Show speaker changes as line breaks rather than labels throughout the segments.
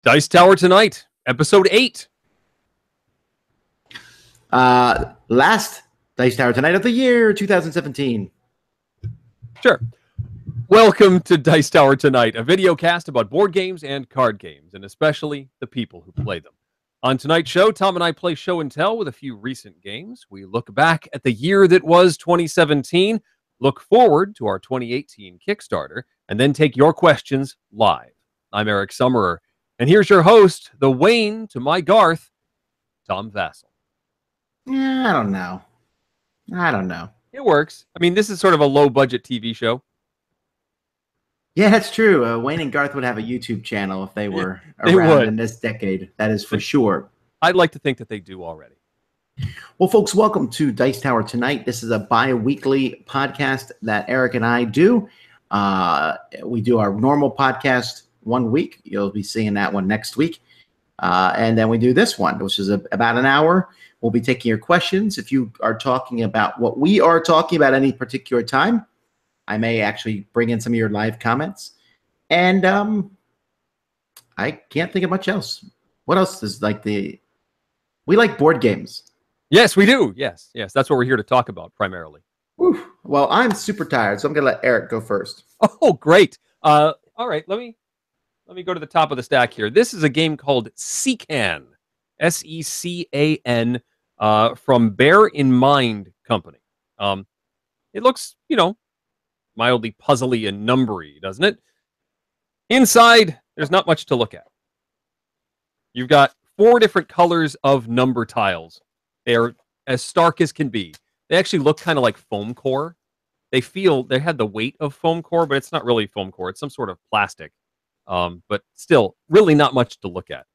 Dice Tower Tonight, episode 8.
Last Dice Tower Tonight of the year 2017.
Sure. Welcome to Dice Tower Tonight, a video cast about board games and card games, and especially the people who play them. On tonight's show, Tom and I play show and tell with a few recent games. We look back at the year that was 2017, look forward to our 2018 Kickstarter, and then take your questions live. I'm Eric Summerer, and here's your host, the Wayne to my Garth, Tom Vassell.
Yeah, I don't know.
It works. I mean, this is sort of a low-budget TV show.
Yeah, that's true. Wayne and Garth would have a YouTube channel if they were
They
around
would.
in this decade. That is for sure.
I'd like to think that they do already.
Well, folks, welcome to Dice Tower Tonight. This is a bi-weekly podcast that Eric and I do. We do our normal podcast 1 week. You'll be seeing that one next week. And then we do this one, which is about an hour. We'll be taking your questions. If you are talking about what we are talking about any particular time, I may actually bring in some of your live comments. And I can't think of much else. What else is we like board games.
Yes, we do. Yes. That's what we're here to talk about primarily.
Whew. Well, I'm super tired, so I'm going to let Eric go first.
Oh, great. All right, let me go to the top of the stack here. This is a game called Secan, Secan, from Bear in Mind Company. It looks, mildly puzzly and numbery, doesn't it? Inside, there's not much to look at. You've got 4 different colors of number tiles. They're as stark as can be. They actually look kind of like foam core. They had the weight of foam core, but it's not really foam core. It's some sort of plastic. But still, really not much to look at.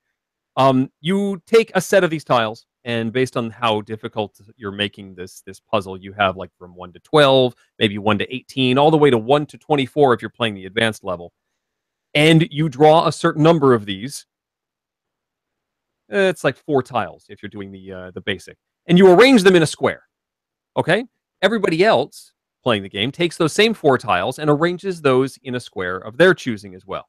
You take a set of these tiles, and based on how difficult you're making this puzzle, you have like from 1 to 12, maybe 1 to 18, all the way to 1 to 24 if you're playing the advanced level. And you draw a certain number of these. It's like 4 tiles if you're doing the basic. And you arrange them in a square. Okay? Everybody else playing the game takes those same 4 tiles and arranges those in a square of their choosing as well.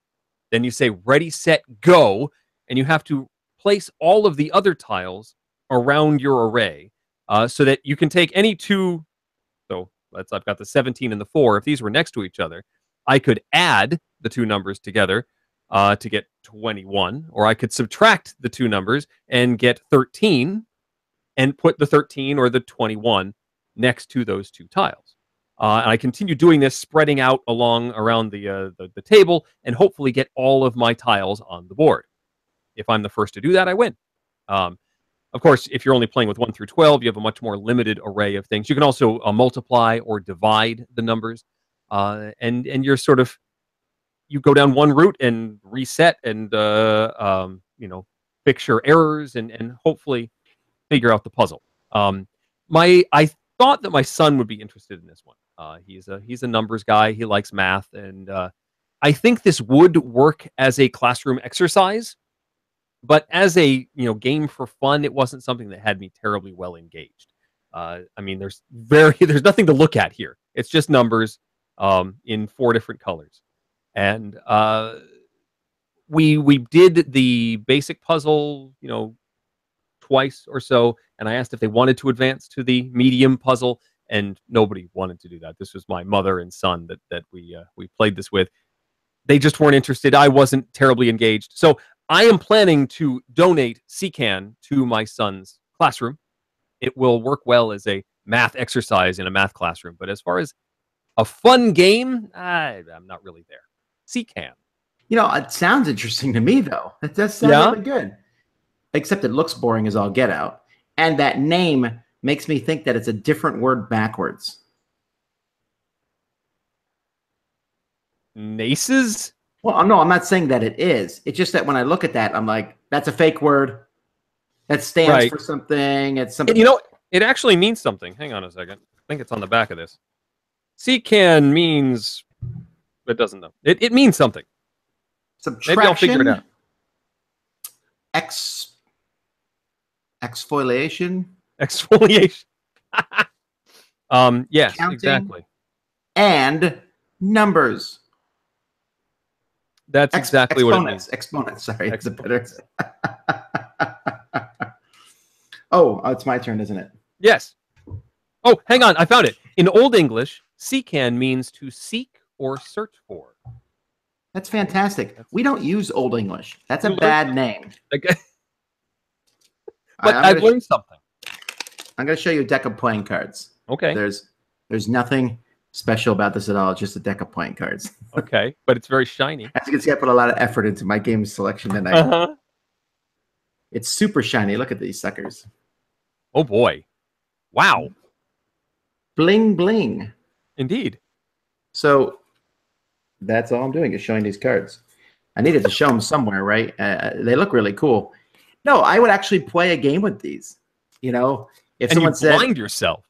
Then you say, ready, set, go, and you have to place all of the other tiles around your array so that you can take any 2. So I've got the 17 and the 4. If these were next to each other, I could add the 2 numbers together to get 21, or I could subtract the 2 numbers and get 13 and put the 13 or the 21 next to those 2 tiles. And I continue doing this, spreading out around the table, and hopefully get all of my tiles on the board. If I'm the first to do that, I win. Of course, if you're only playing with 1 through 12, you have a much more limited array of things. You can also multiply or divide the numbers, and you're sort of, you go down one route and reset and fix your errors and hopefully figure out the puzzle. I thought that my son would be interested in this one. He's a numbers guy. He likes math, and I think this would work as a classroom exercise. But as a game for fun, it wasn't something that had me terribly well engaged. I mean, there's nothing to look at here. It's just numbers in 4 different colors, and we did the basic puzzle, twice or so, and I asked if they wanted to advance to the medium puzzle, and nobody wanted to do that. This was my mother and son that we played this with. They just weren't interested. I wasn't terribly engaged, so I am planning to donate Secan to my son's classroom. It will work well as a math exercise in a math classroom, but as far as a fun game, I'm not really there. Secan.
It sounds interesting to me, though. It does sound really good. Except it looks boring as all get out. And that name makes me think that it's a different word backwards.
Naces?
Well, no, I'm not saying that it is. It's just that when I look at that, I'm like, that's a fake word. That stands for something. It's something.
It actually means something. Hang on a second. I think it's on the back of this. Secan means... It doesn't know. It means something.
Subtraction.
Maybe I'll figure it out.
Exfoliation.
Exfoliation. Yes,
Counting.
Exactly.
And numbers.
That's exactly what it means.
Exponents. Sorry, it's a better.
Exponents.
Oh, it's my turn, isn't it?
Yes. Oh, hang on. I found it. In Old English, seekan means to seek or search for.
That's fantastic. We don't use Old English. That's a
You learned
bad
something.
name.
Okay. But I've learned something.
I'm going to show you a deck of playing cards.
Okay.
There's nothing special about this at all. It's just a deck of playing cards.
Okay, but it's very shiny.
As you can see, I put a lot of effort into my game selection tonight.
Uh-huh.
It's super shiny. Look at these suckers.
Oh, boy. Wow.
Bling, bling.
Indeed.
So that's all I'm doing is showing these cards. I needed to show them somewhere, right? They look really cool. No, I would actually play a game with these. You know, if
And
someone
you
said,
blind yourself.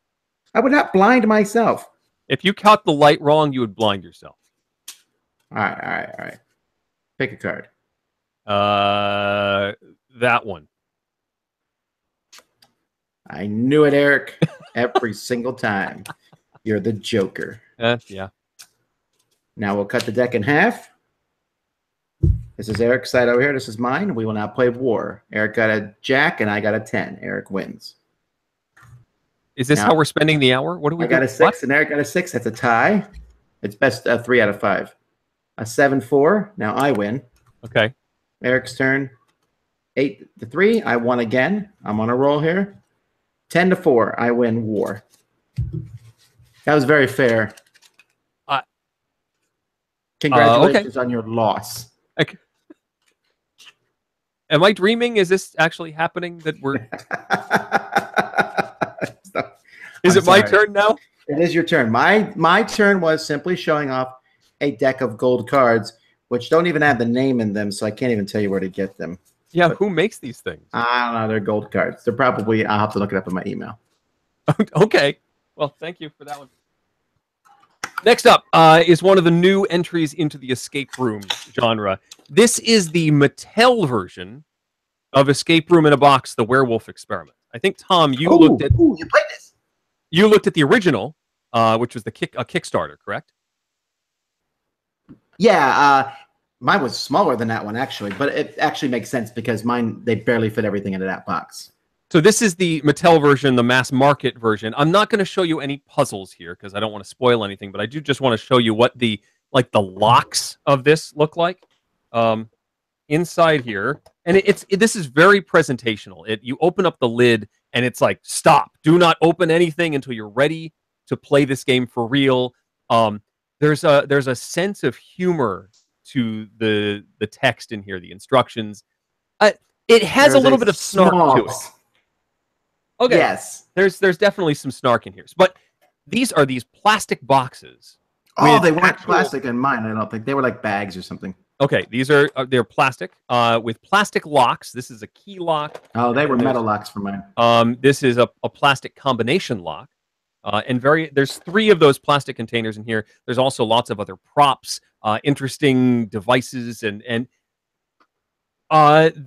I would not blind myself.
If you caught the light wrong, you would blind yourself.
All right. Pick a card.
That one.
I knew it, Eric. Every single time. You're the Joker.
Yeah.
Now we'll cut the deck in half. This is Eric's side over here. This is mine. We will now play war. Eric got a jack and I got a 10. Eric wins.
Is this
now,
how we're spending the hour? What do we
I
do?
got a 6 and Eric got a 6. That's a tie. It's best 3 out of 5. A 7-4. Now I win.
Okay.
Eric's turn. 8-3. I won again. I'm on a roll here. 10-4. I win war. That was very fair. Congratulations on your loss.
Okay. Am I dreaming? Is this actually happening? That we're? Is it my turn now?
It is your turn. My turn was simply showing off a deck of gold cards, which don't even have the name in them, so I can't even tell you where to get them.
Yeah, who makes these things?
I don't know. They're gold cards. They're probably. I'll have to look it up in my email.
Okay. Well, thank you for that one. Next up is one of the new entries into the escape room genre. This is the Mattel version of Escape Room in a Box: The Werewolf Experiment. I think Tom, you looked at.
Ooh, you played this.
You looked at the original, which was a Kickstarter, correct?
Yeah, mine was smaller than that one actually, but it actually makes sense because mine they barely fit everything into that box.
So this is the Mattel version, the mass market version. I'm not going to show you any puzzles here because I don't want to spoil anything, but I do just want to show you what the locks of this look like inside here. And this is very presentational. You open up the lid and it's like, stop, do not open anything until you're ready to play this game for real. There's a sense of humor to the text in here, the instructions. It has a little bit of snark to it. Okay.
Yes.
There's definitely some snark in here. But these are these plastic boxes.
Oh, they weren't plastic in mine, I don't think. They were like bags or something.
Okay, they're plastic with plastic locks. This is a key lock.
Oh, they were metal locks for mine.
This is a plastic combination lock. There's 3 of those plastic containers in here. There's also lots of other props, interesting devices, and from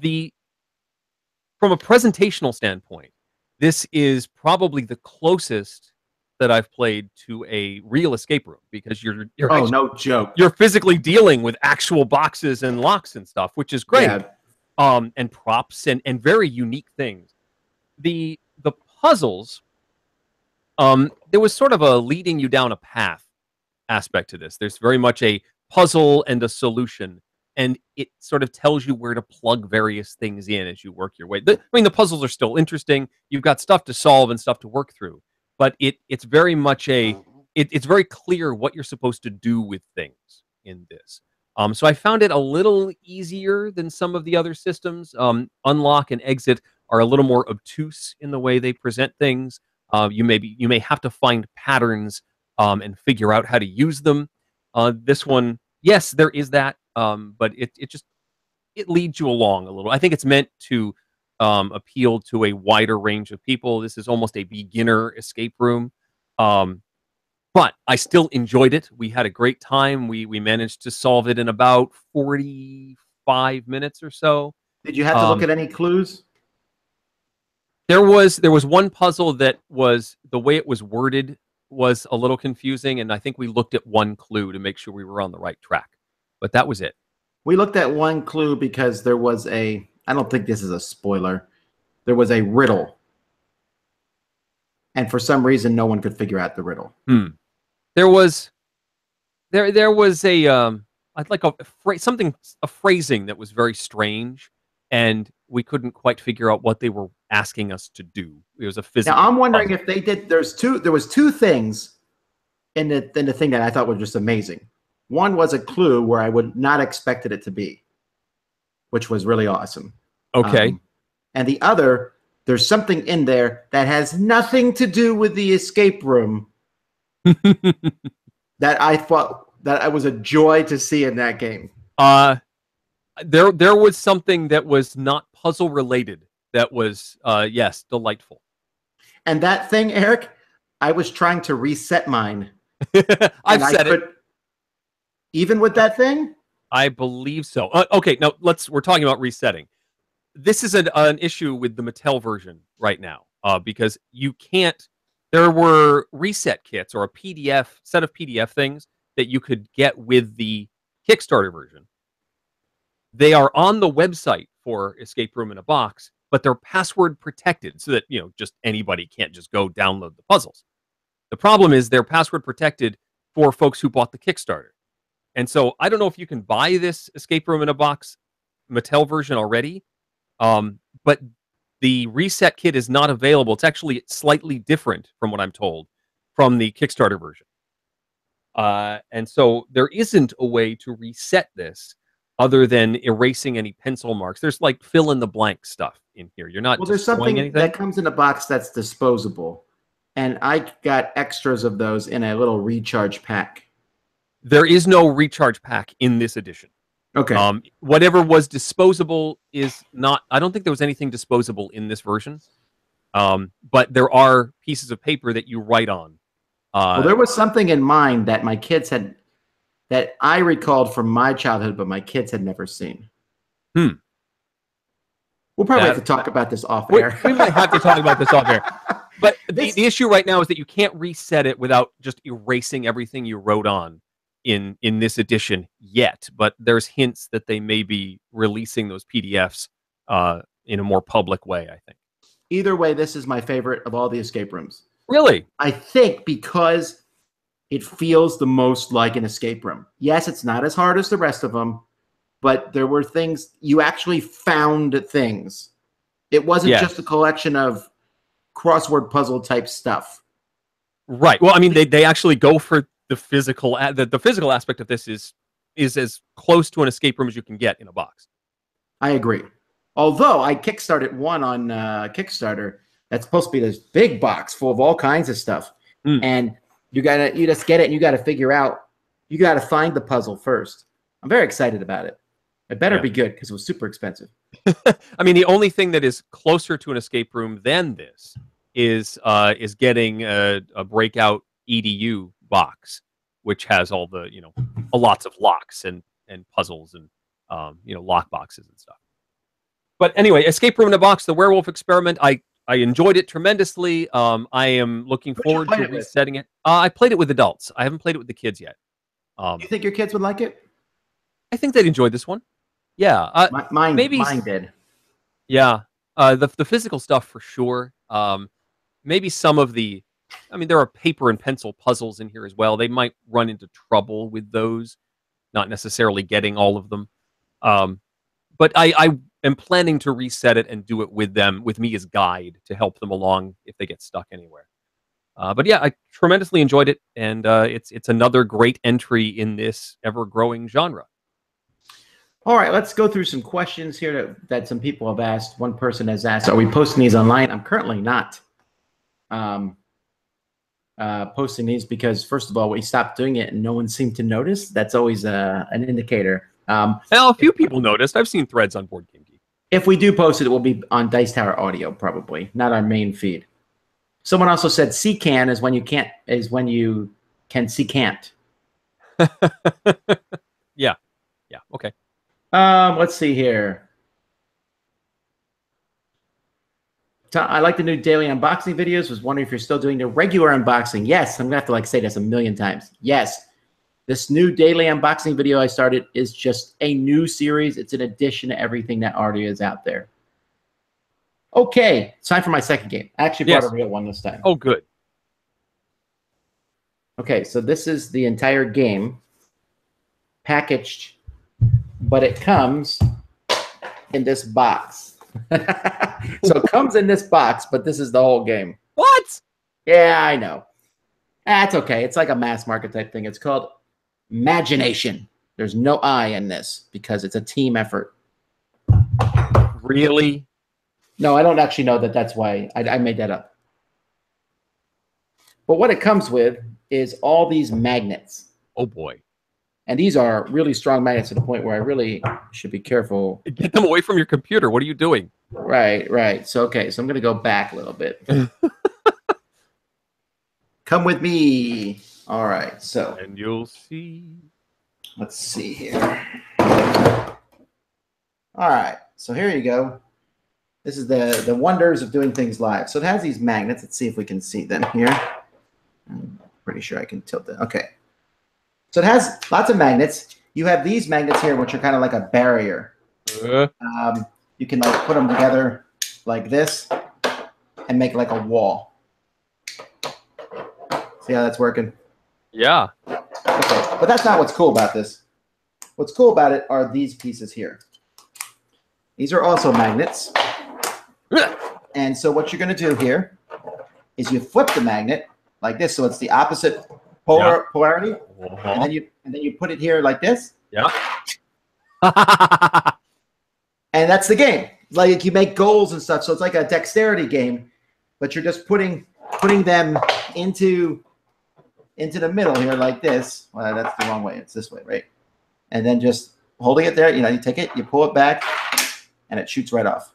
a presentational standpoint, this is probably the closest that I've played to a real escape room because you're actually,
no joke.
You're physically dealing with actual boxes and locks and stuff, which is great. Yeah. And props and very unique things. The puzzles, there was sort of a leading you down a path aspect to this. There's very much a puzzle and a solution, and it sort of tells you where to plug various things in as you work your way. I mean, the puzzles are still interesting. You've got stuff to solve and stuff to work through, but it's very much it's very clear what you're supposed to do with things in this. So I found it a little easier than some of the other systems. Unlock and exit are a little more obtuse in the way they present things. You may have to find patterns and figure out how to use them. This one, yes, there is that, but it leads you along a little. I think it's meant to appeal to a wider range of people. This is almost a beginner escape room, but I still enjoyed it. We had a great time. We managed to solve it in about 45 minutes or so.
Did you have to look at any clues?
There was one puzzle that was, the way it was worded was a little confusing, and I think we looked at one clue to make sure we were on the right track. But that was it.
We looked at one clue because there was a, I don't think this is a spoiler, there was a riddle. And for some reason, no one could figure out the riddle.
There was a I'd like a phrasing that was very strange, and we couldn't quite figure out what they were asking us to do. It was a physical.
Now I'm wondering if they did. There was two things in the thing that I thought were just amazing. One was a clue where I would not expected it to be, which was really awesome.
Okay.
And the other, there's something in there that has nothing to do with the escape room that I thought that it was a joy to see in that game.
There was something that was not puzzle related that was yes, delightful.
And that thing, Eric, I was trying to reset mine.
I've said it.
Even with that thing?
I believe so. Okay, now we're talking about resetting. This is an issue with the Mattel version right now because you can't. There were reset kits or a set of PDF things that you could get with the Kickstarter version. They are on the website for Escape Room in a Box, but they're password protected so that just anybody can't just go download the puzzles. The problem is they're password protected for folks who bought the Kickstarter. And so I don't know if you can buy this Escape Room in a Box Mattel version already, but the reset kit is not available. It's actually slightly different, from what I'm told, from the Kickstarter version. And so there isn't a way to reset this other than erasing any pencil marks. There's like fill in the blank stuff in here. You're not.
Well, there's something that comes in a box that's disposable, and I got extras of those in a little recharge pack.
There is no recharge pack in this edition.
Okay.
Whatever was disposable is not. I don't think there was anything disposable in this version. But there are pieces of paper that you write on.
Well, there was something in mine that my kids had, that I recalled from my childhood, but my kids had never seen. We'll probably have to talk about this off air.
We might have to talk about this off air. But the issue right now is that you can't reset it without just erasing everything you wrote on in this edition yet. But there's hints that they may be releasing those PDFs in a more public way, I think.
Either way, this is my favorite of all the escape rooms.
Really?
I think because it feels the most like an escape room. Yes, it's not as hard as the rest of them, but there were things, you actually found things. It wasn't just a collection of crossword puzzle type stuff.
Right. Well, I mean, they actually go for the physical. The physical aspect of this is as close to an escape room as you can get in a box. I
agree. Although I kickstarted one on Kickstarter that's supposed to be this big box full of all kinds of stuff, and you just get it, and you got to figure out, you got to find the puzzle first. I'm very excited about it. It better be good because it was super expensive.
I mean, the only thing that is closer to an escape room than this is getting a breakout EDU box, which has all the lots of locks and puzzles and lock boxes and stuff. But anyway, Escape Room in a Box, the Werewolf Experiment. I enjoyed it tremendously. I am looking forward to resetting it. I played it with adults. I haven't played it with the kids yet.
You think your kids would like it?
I think they'd enjoy this one. Yeah,
mine did.
Yeah, the physical stuff for sure. Maybe some of the, I mean, there are paper and pencil puzzles in here as well. They might run into trouble with those, not necessarily getting all of them. But I am planning to reset it and do it with them, with me as guide to help them along if they get stuck anywhere. But yeah, I tremendously enjoyed it, and it's another great entry in this ever-growing genre.
All right, let's go through some questions here that some people have asked. One person has asked, are we posting these online? I'm currently not posting these because, first of all, we stopped doing it and no one seemed to notice. That's always an indicator.
Well, a few people noticed. I've seen threads on Board Game Geek.
If we do post it, it will be on Dice Tower Audio, probably, not our main feed. Someone also said "can" is when you can't, is when you can see can't.
Yeah, okay.
Let's see here. I like the new daily unboxing videos. Was wondering if you're still doing the regular unboxing. Yes, I'm gonna have to say this a million times. Yes, This new daily unboxing video I started is just a new series. It's an addition to everything that already is out there. Okay, it's time for my second game. I actually brought a real one this time.
Oh, good.
Okay, so this is the entire game packaged, but it comes in this box. So it comes in this box, but this is the whole game.
What?
Yeah, I know. That's okay. It's like a mass market type thing. It's called Imagination. There's no I in this because it's a team effort.
Really?
No, I don't actually know that that's why. I made that up. But what it comes with is all these magnets.
Oh, boy.
And these are really strong magnets to the point where I really should be careful.
Get them away from your computer. What are you doing?
Right. So, okay, so I'm going to go back a little bit. Come with me. All right, so.
And you'll see.
Let's see here. All right, so here you go. This is the wonders of doing things live. So it has these magnets. Let's see if we can see them here. I'm pretty sure I can tilt it. Okay. So it has lots of magnets. You have these magnets here, which are kind of like a barrier. You can like put them together like this and make like a wall. See how that's working?
Yeah.
Okay, but that's not what's cool about this. What's cool about it are these pieces here. These are also magnets. And so what you're going to do here is you flip the magnet like this, so it's the opposite polarity, and then you put it here like this.
Yeah.
And that's the game. Like you make goals and stuff, so it's like a dexterity game, but you're just putting them into the middle here like this. Well, that's the wrong way. It's this way, right? And then just holding it there. You take it, you pull it back, and it shoots right off.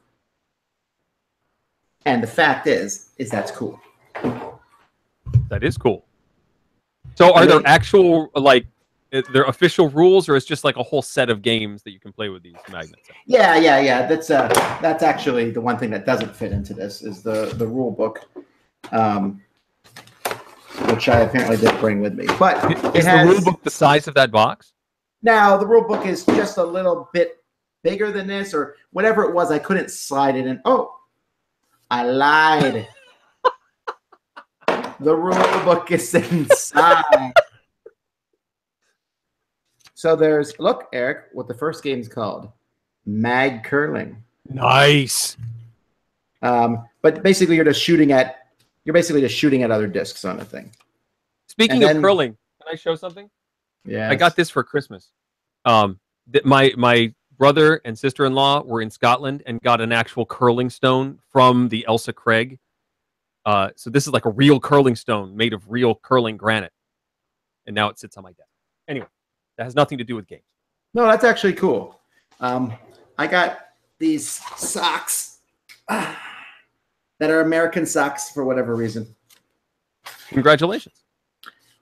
And the fact is that's cool.
That is cool. So are there actual, like, there official rules, or it's just like a whole set of games that you can play with these magnets?
Yeah. That's actually the one thing that doesn't fit into this is the rule book, which I apparently did bring with me. But
is the rule book the size of that box?
Now, the rule book is just a little bit bigger than this, or whatever it was. I couldn't slide it in. Oh, I lied. The rule book is inside. So look, Eric, what the first game's called. Mag Curling.
Nice.
But basically you're basically just shooting at other discs on the thing.
Speaking of curling, can I show something?
Yeah.
I got this for Christmas. My brother and sister-in-law were in Scotland and got an actual curling stone from the Elsa Craig. So this is like a real curling stone made of real curling granite. And now it sits on my desk. Anyway, that has nothing to do with games.
No, that's actually cool. I got these socks that are American socks for whatever reason.
Congratulations.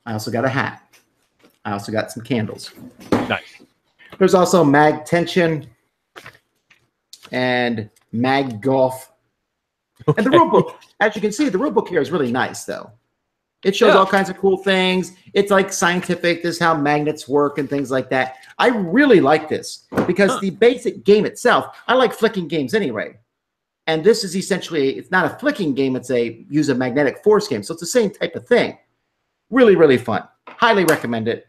I also got a hat. I also got some candles.
Nice.
There's also Mag Tension and Mag Golf. Okay. And the rule book, as you can see, the rule book here is really nice, though. It shows all kinds of cool things. It's like scientific. This is how magnets work and things like that. I really like this because the basic game itself, I like flicking games anyway. And this is essentially, it's not a flicking game. It's use a magnetic force game. So it's the same type of thing. Really, really fun. Highly recommend it.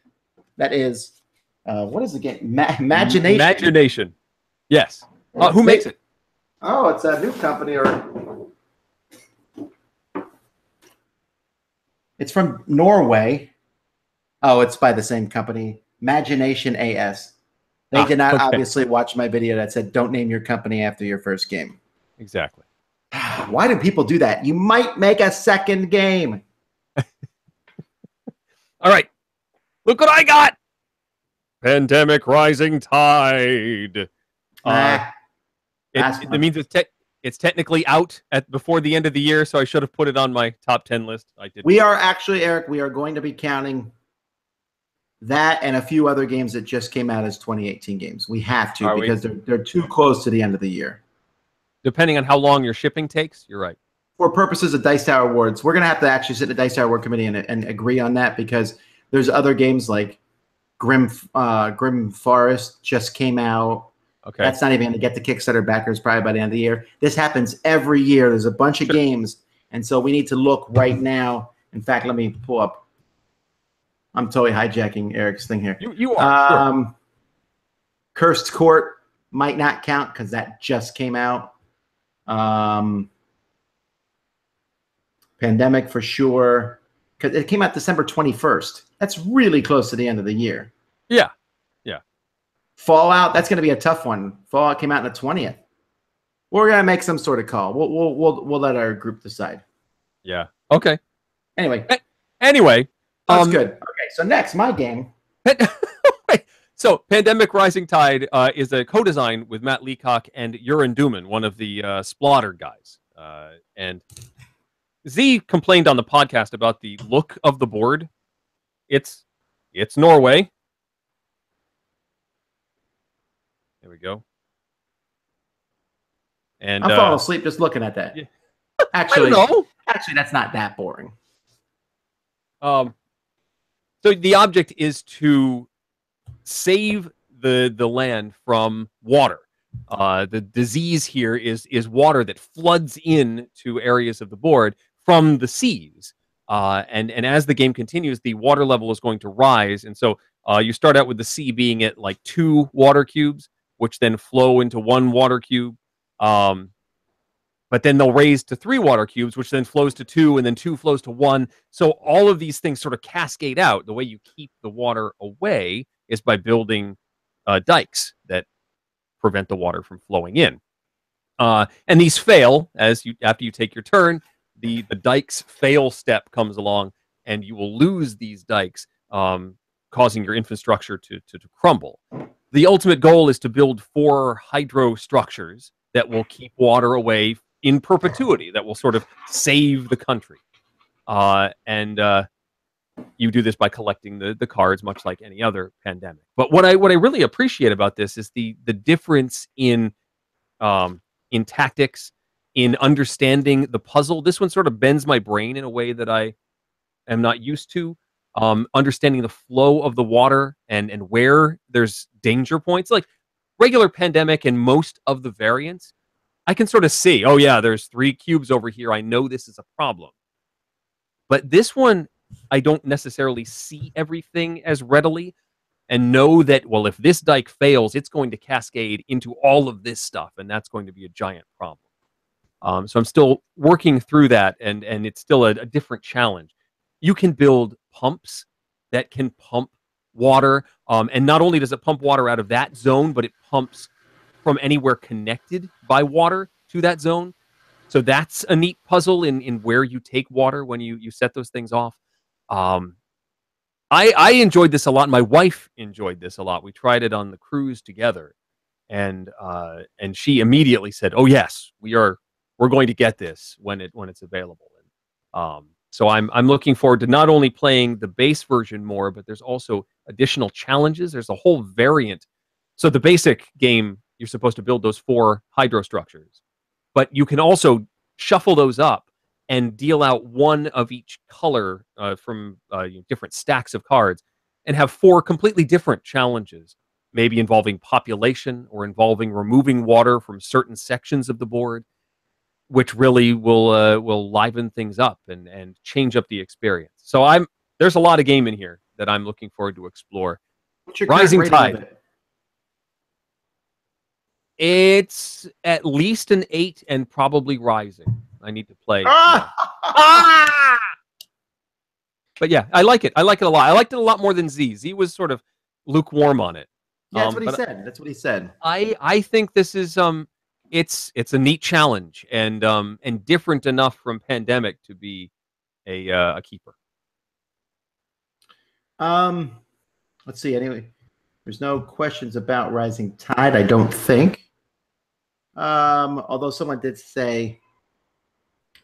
That is, what is the game? Imagination.
Imagination. Yes. Who makes it?
Oh, it's a new company, or it's from Norway. Oh, it's by the same company, Imagination AS. They did not obviously watch my video that said, don't name your company after your first game.
Exactly.
Why do people do that? You might make a second game.
All right. Look what I got. Pandemic Rising Tide. It means it's technically out before the end of the year, so I should have put it on my top 10 list. I did.
We are actually, Eric, we are going to be counting that and a few other games that just came out as 2018 games. We have to because they're too close to the end of the year.
Depending on how long your shipping takes, you're right.
For purposes of Dice Tower Awards, we're going to have to actually sit in the Dice Tower Award Committee and agree on that because there's other games like Grim Forest just came out.
Okay.
That's not even going to get the Kickstarter backers probably by the end of the year. This happens every year. There's a bunch of games, and so we need to look right now. In fact, let me pull up. I'm totally hijacking Eric's thing here.
You are. Sure.
Cursed Court might not count because that just came out. Pandemic for sure, because it came out December 21st. That's really close to the end of the year.
Yeah.
Fallout, that's going to be a tough one. Fallout came out on the 20th. We're going to make some sort of call. We'll let our group decide.
Yeah. Okay.
Anyway.
That's
good. Okay, so next, my game.
So, Pandemic Rising Tide is a co-design with Matt Leacock and Urin Duman, one of the Splotter guys. And Z complained on the podcast about the look of the board. It's Norway. There we go. And
I'm falling asleep just looking at that.
Yeah.
Actually,
I don't know.
Actually, that's not that boring.
So the object is to save the land from water. The disease here is water that floods in to areas of the board from the seas. And as the game continues, the water level is going to rise. And so you start out with the sea being at like 2 water cubes, which then flow into 1 water cube. But then they'll raise to 3 water cubes, which then flows to 2, and then 2 flows to 1. So all of these things sort of cascade out. The way you keep the water away is by building dikes that prevent the water from flowing in. And these fail after you take your turn. The dikes fail step comes along, and you will lose these dikes, causing your infrastructure to crumble. The ultimate goal is to build 4 hydro structures that will keep water away in perpetuity, that will sort of save the country. And you do this by collecting the cards, much like any other pandemic. But what I really appreciate about this is the difference in tactics, in understanding the puzzle. This one sort of bends my brain in a way that I am not used to. Understanding the flow of the water and where there's danger points. Like regular pandemic and most of the variants, I can sort of see, oh yeah, there's 3 cubes over here. I know this is a problem. But this one, I don't necessarily see everything as readily and know that, well, if this dike fails, it's going to cascade into all of this stuff, and that's going to be a giant problem. So I'm still working through that, and it's still a different challenge. You can build pumps that can pump water, and not only does it pump water out of that zone, but it pumps from anywhere connected by water to that zone. So that's a neat puzzle in where you take water when you set those things off. I enjoyed this a lot. My wife enjoyed this a lot. We tried it on the cruise together, and she immediately said, "Oh yes, we're going to get this when it's available." And so I'm looking forward to not only playing the base version more, but there's also additional challenges. There's a whole variant. So the basic game, you're supposed to build those 4 hydro structures, but you can also shuffle those up and deal out 1 of each color from different stacks of cards, and have 4 completely different challenges, maybe involving population or involving removing water from certain sections of the board, which really will liven things up and change up the experience. So there's a lot of game in here that I'm looking forward to explore.
What's your
Rising Tide. It's at least an 8 and probably rising. I need to play. But yeah, I like it. I like it a lot. I liked it a lot more than Z. Z was sort of lukewarm on it.
Yeah, that's what he said. That's what he said.
I think this is it's a neat challenge and different enough from Pandemic to be a keeper.
Let's see. Anyway, there's no questions about Rising Tide, I don't think. Although someone did say,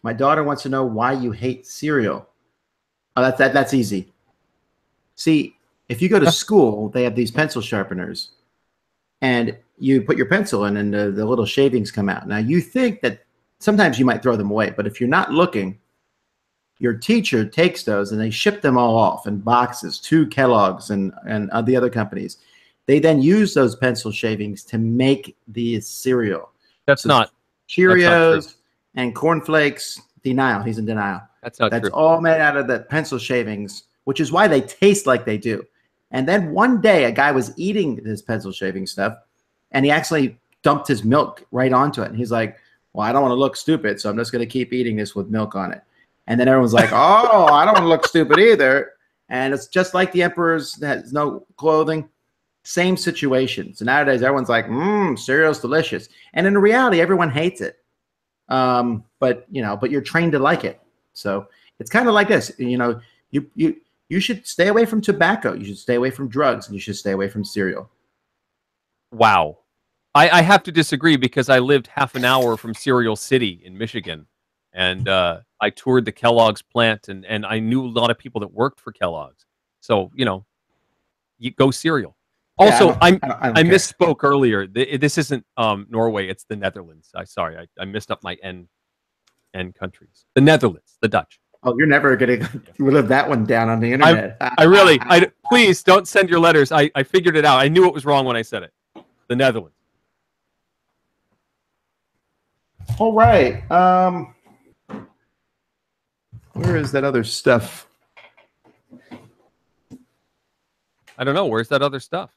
my daughter wants to know why you hate cereal. Oh, that's easy. See, if you go to school, they have these pencil sharpeners, and you put your pencil in, and the little shavings come out. Now, you think that sometimes you might throw them away, but if you're not looking, your teacher takes those and they ship them all off in boxes to Kellogg's and the other companies. They then use those pencil shavings to make the cereal.
That's not
Cheerios and cornflakes. Denial. He's in denial.
That's not true.
That's all made out of the pencil shavings, which is why they taste like they do. And then one day, a guy was eating this pencil shaving stuff, and he actually dumped his milk right onto it. And he's like, well, I don't want to look stupid, so I'm just going to keep eating this with milk on it. And then everyone's like, oh, I don't want to look stupid either. And it's just like the emperor's that has no clothing. Same situation. So nowadays, everyone's like, cereal's delicious. And in reality, everyone hates it. But you're trained to like it. So it's kind of like this. You should stay away from tobacco. You should stay away from drugs. And you should stay away from cereal.
Wow. I have to disagree because I lived half an hour from Cereal City in Michigan. And I toured the Kellogg's plant, and I knew a lot of people that worked for Kellogg's. So, you go cereal. Also, I misspoke earlier. This isn't Norway. It's the Netherlands. I messed up my N countries. The Netherlands, the Dutch.
Oh, you're never going to live that one down on the internet.
Please don't send your letters. I figured it out. I knew it was wrong when I said it. The Netherlands.
All right. Where is that other stuff?
I don't know. Where's that other stuff?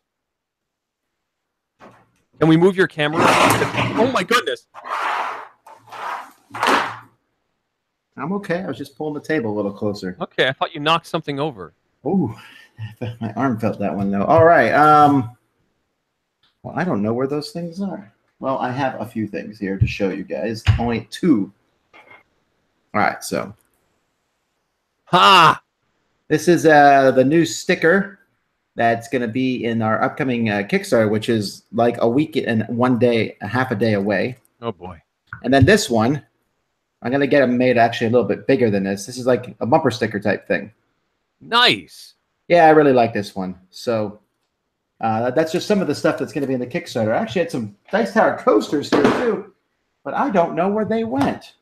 Can we move your camera? Oh my goodness.
I'm okay. I was just pulling the table a little closer.
Okay, I thought you knocked something over.
Oh, my arm felt that one though. All right. Well, I don't know where those things are. Well, I have a few things here to show you guys. Only two. All right, so. This is the new sticker that's going to be in our upcoming Kickstarter, which is like a week and 1 day, half a day away.
Oh, boy.
And then this one, I'm going to get them made actually a little bit bigger than this. This is like a bumper sticker type thing.
Nice.
Yeah, I really like this one. So that's just some of the stuff that's going to be in the Kickstarter. I actually had some Dice Tower coasters here too, but I don't know where they went.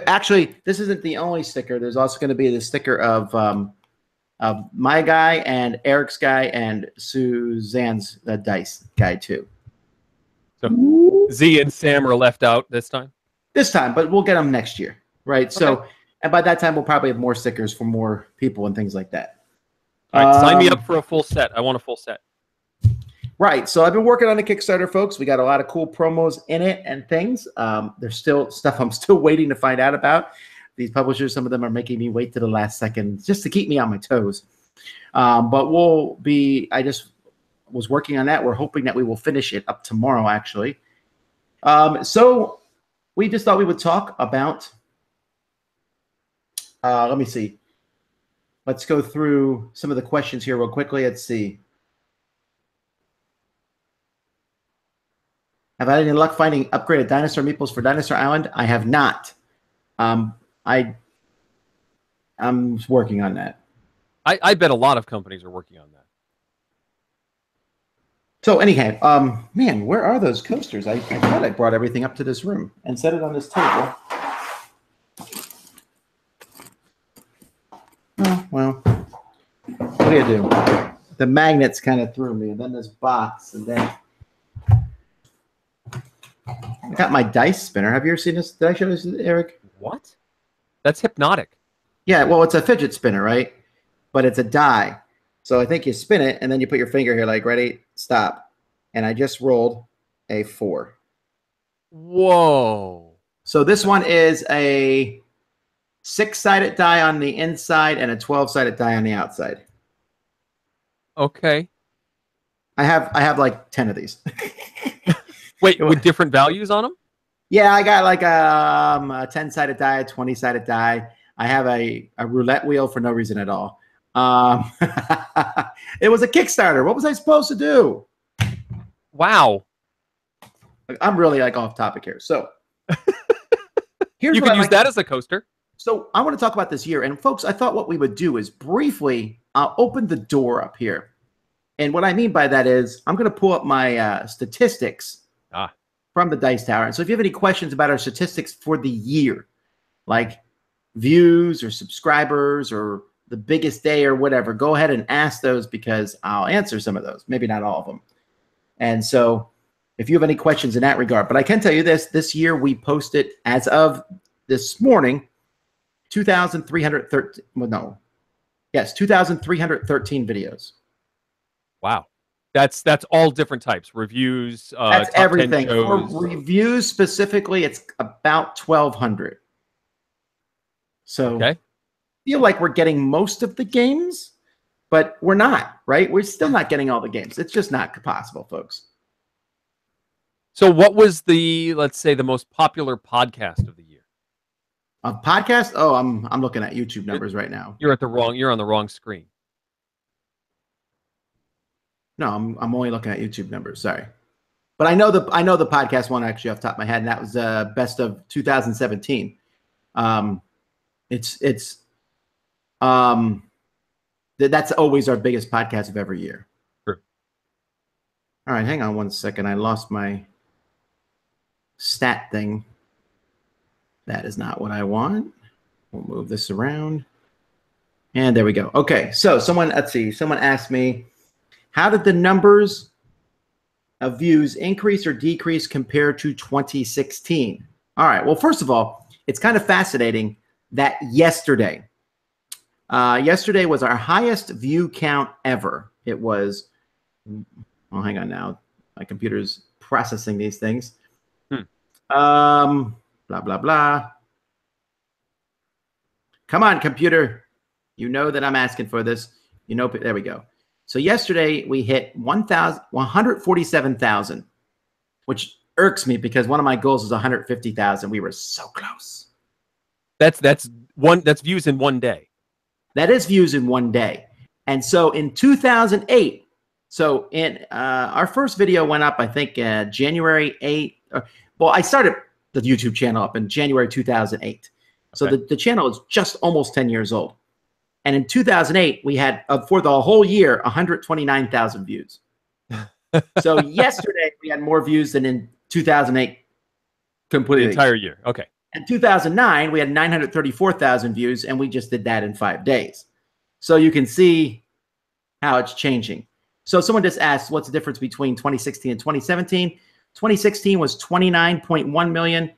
Actually, this isn't the only sticker. There's also going to be the sticker of my guy and Eric's guy and Suzanne's dice guy too.
So Z and Sam are left out this time?
This time, but we'll get them next year, right? Okay. So, and by that time, we'll probably have more stickers for more people and things like that.
All right, sign me up for a full set. I want a full set.
Right. So I've been working on the Kickstarter, folks. We got a lot of cool promos in it and things. There's still stuff I'm still waiting to find out about. These publishers, some of them are making me wait to the last second just to keep me on my toes. But I just was working on that. We're hoping that we will finish it up tomorrow, actually. So we just thought we would talk about, let me see. Let's go through some of the questions here real quickly. Let's see. Have I had any luck finding upgraded dinosaur meeples for Dinosaur Island? I have not. I'm working on that.
I bet a lot of companies are working on that.
So anyhow, man, where are those coasters? I thought I brought everything up to this room and set it on this table. Oh, well, what do you do? The magnets kind of threw me, and then this box, and then I got my dice spinner. Have you ever seen this? Did I show this, Eric?
What? That's hypnotic.
Yeah, well, it's a fidget spinner, right? But it's a die. So I think you spin it, and then you put your finger here, like, ready, stop. And I just rolled a 4.
Whoa.
So this one is a 6-sided die on the inside and a 12-sided die on the outside.
Okay.
I have like 10 of these.
Wait, with different values on them?
Yeah, I got like a 10-sided die, a 20-sided die. I have a roulette wheel for no reason at all. It was a Kickstarter. What was I supposed to do?
Wow.
I'm really like off topic here. So here's
you can use that as a coaster.
So I want to talk about this year. And folks, I thought what we would do is briefly open the door up here. And what I mean by that is I'm going to pull up my statistics from the Dice Tower. And so if you have any questions about our statistics for the year, like views or subscribers or the biggest day or whatever, go ahead and ask those because I'll answer some of those, maybe not all of them. And so if you have any questions in that regard, but I can tell you this year we posted, as of this morning, 2,313, well, no, yes, 2,313 videos.
Wow. That's all different types. Reviews,
That's
top
everything.
10 shows.
For reviews specifically, it's about 1,200. So
Okay.
I feel like we're getting most of the games, but we're not, right? We're still not getting all the games. It's just not possible, folks.
So what was let's say, the most popular podcast of the year?
A podcast? Oh, I'm looking at YouTube numbers right now.
You're on the wrong screen.
No, I'm only looking at YouTube numbers. Sorry, but I know the podcast one actually off the top of my head, and that was best of 2017. That's always our biggest podcast of every year.
True.
All right, hang on one second. I lost my stat thing. That is not what I want. We'll move this around. And there we go. Okay, so someone asked me, how did the numbers of views increase or decrease compared to 2016? All right, well, first of all, it's kind of fascinating that yesterday was our highest view count ever. It was, well, hang on now. My computer's processing these things. Blah, blah, blah. Come on, computer. You know that I'm asking for this. You know, there we go. So yesterday we hit 147,000, which irks me because one of my goals was 150,000. We were so close.
That's views in one day.
That is views in one day. And so in 2008, so in our first video went up, I think January 8th. Well, I started the YouTube channel up in January 2008. So
Okay.
the channel is just almost 10 years old. And in 2008, we had, for the whole year, 129,000 views. So yesterday, we had more views than in 2008 completely.
The entire year. Okay.
In 2009, we had 934,000 views, and we just did that in 5 days. So you can see how it's changing. So someone just asked, what's the difference between 2016 and 2017? 2016 was 29.1 million.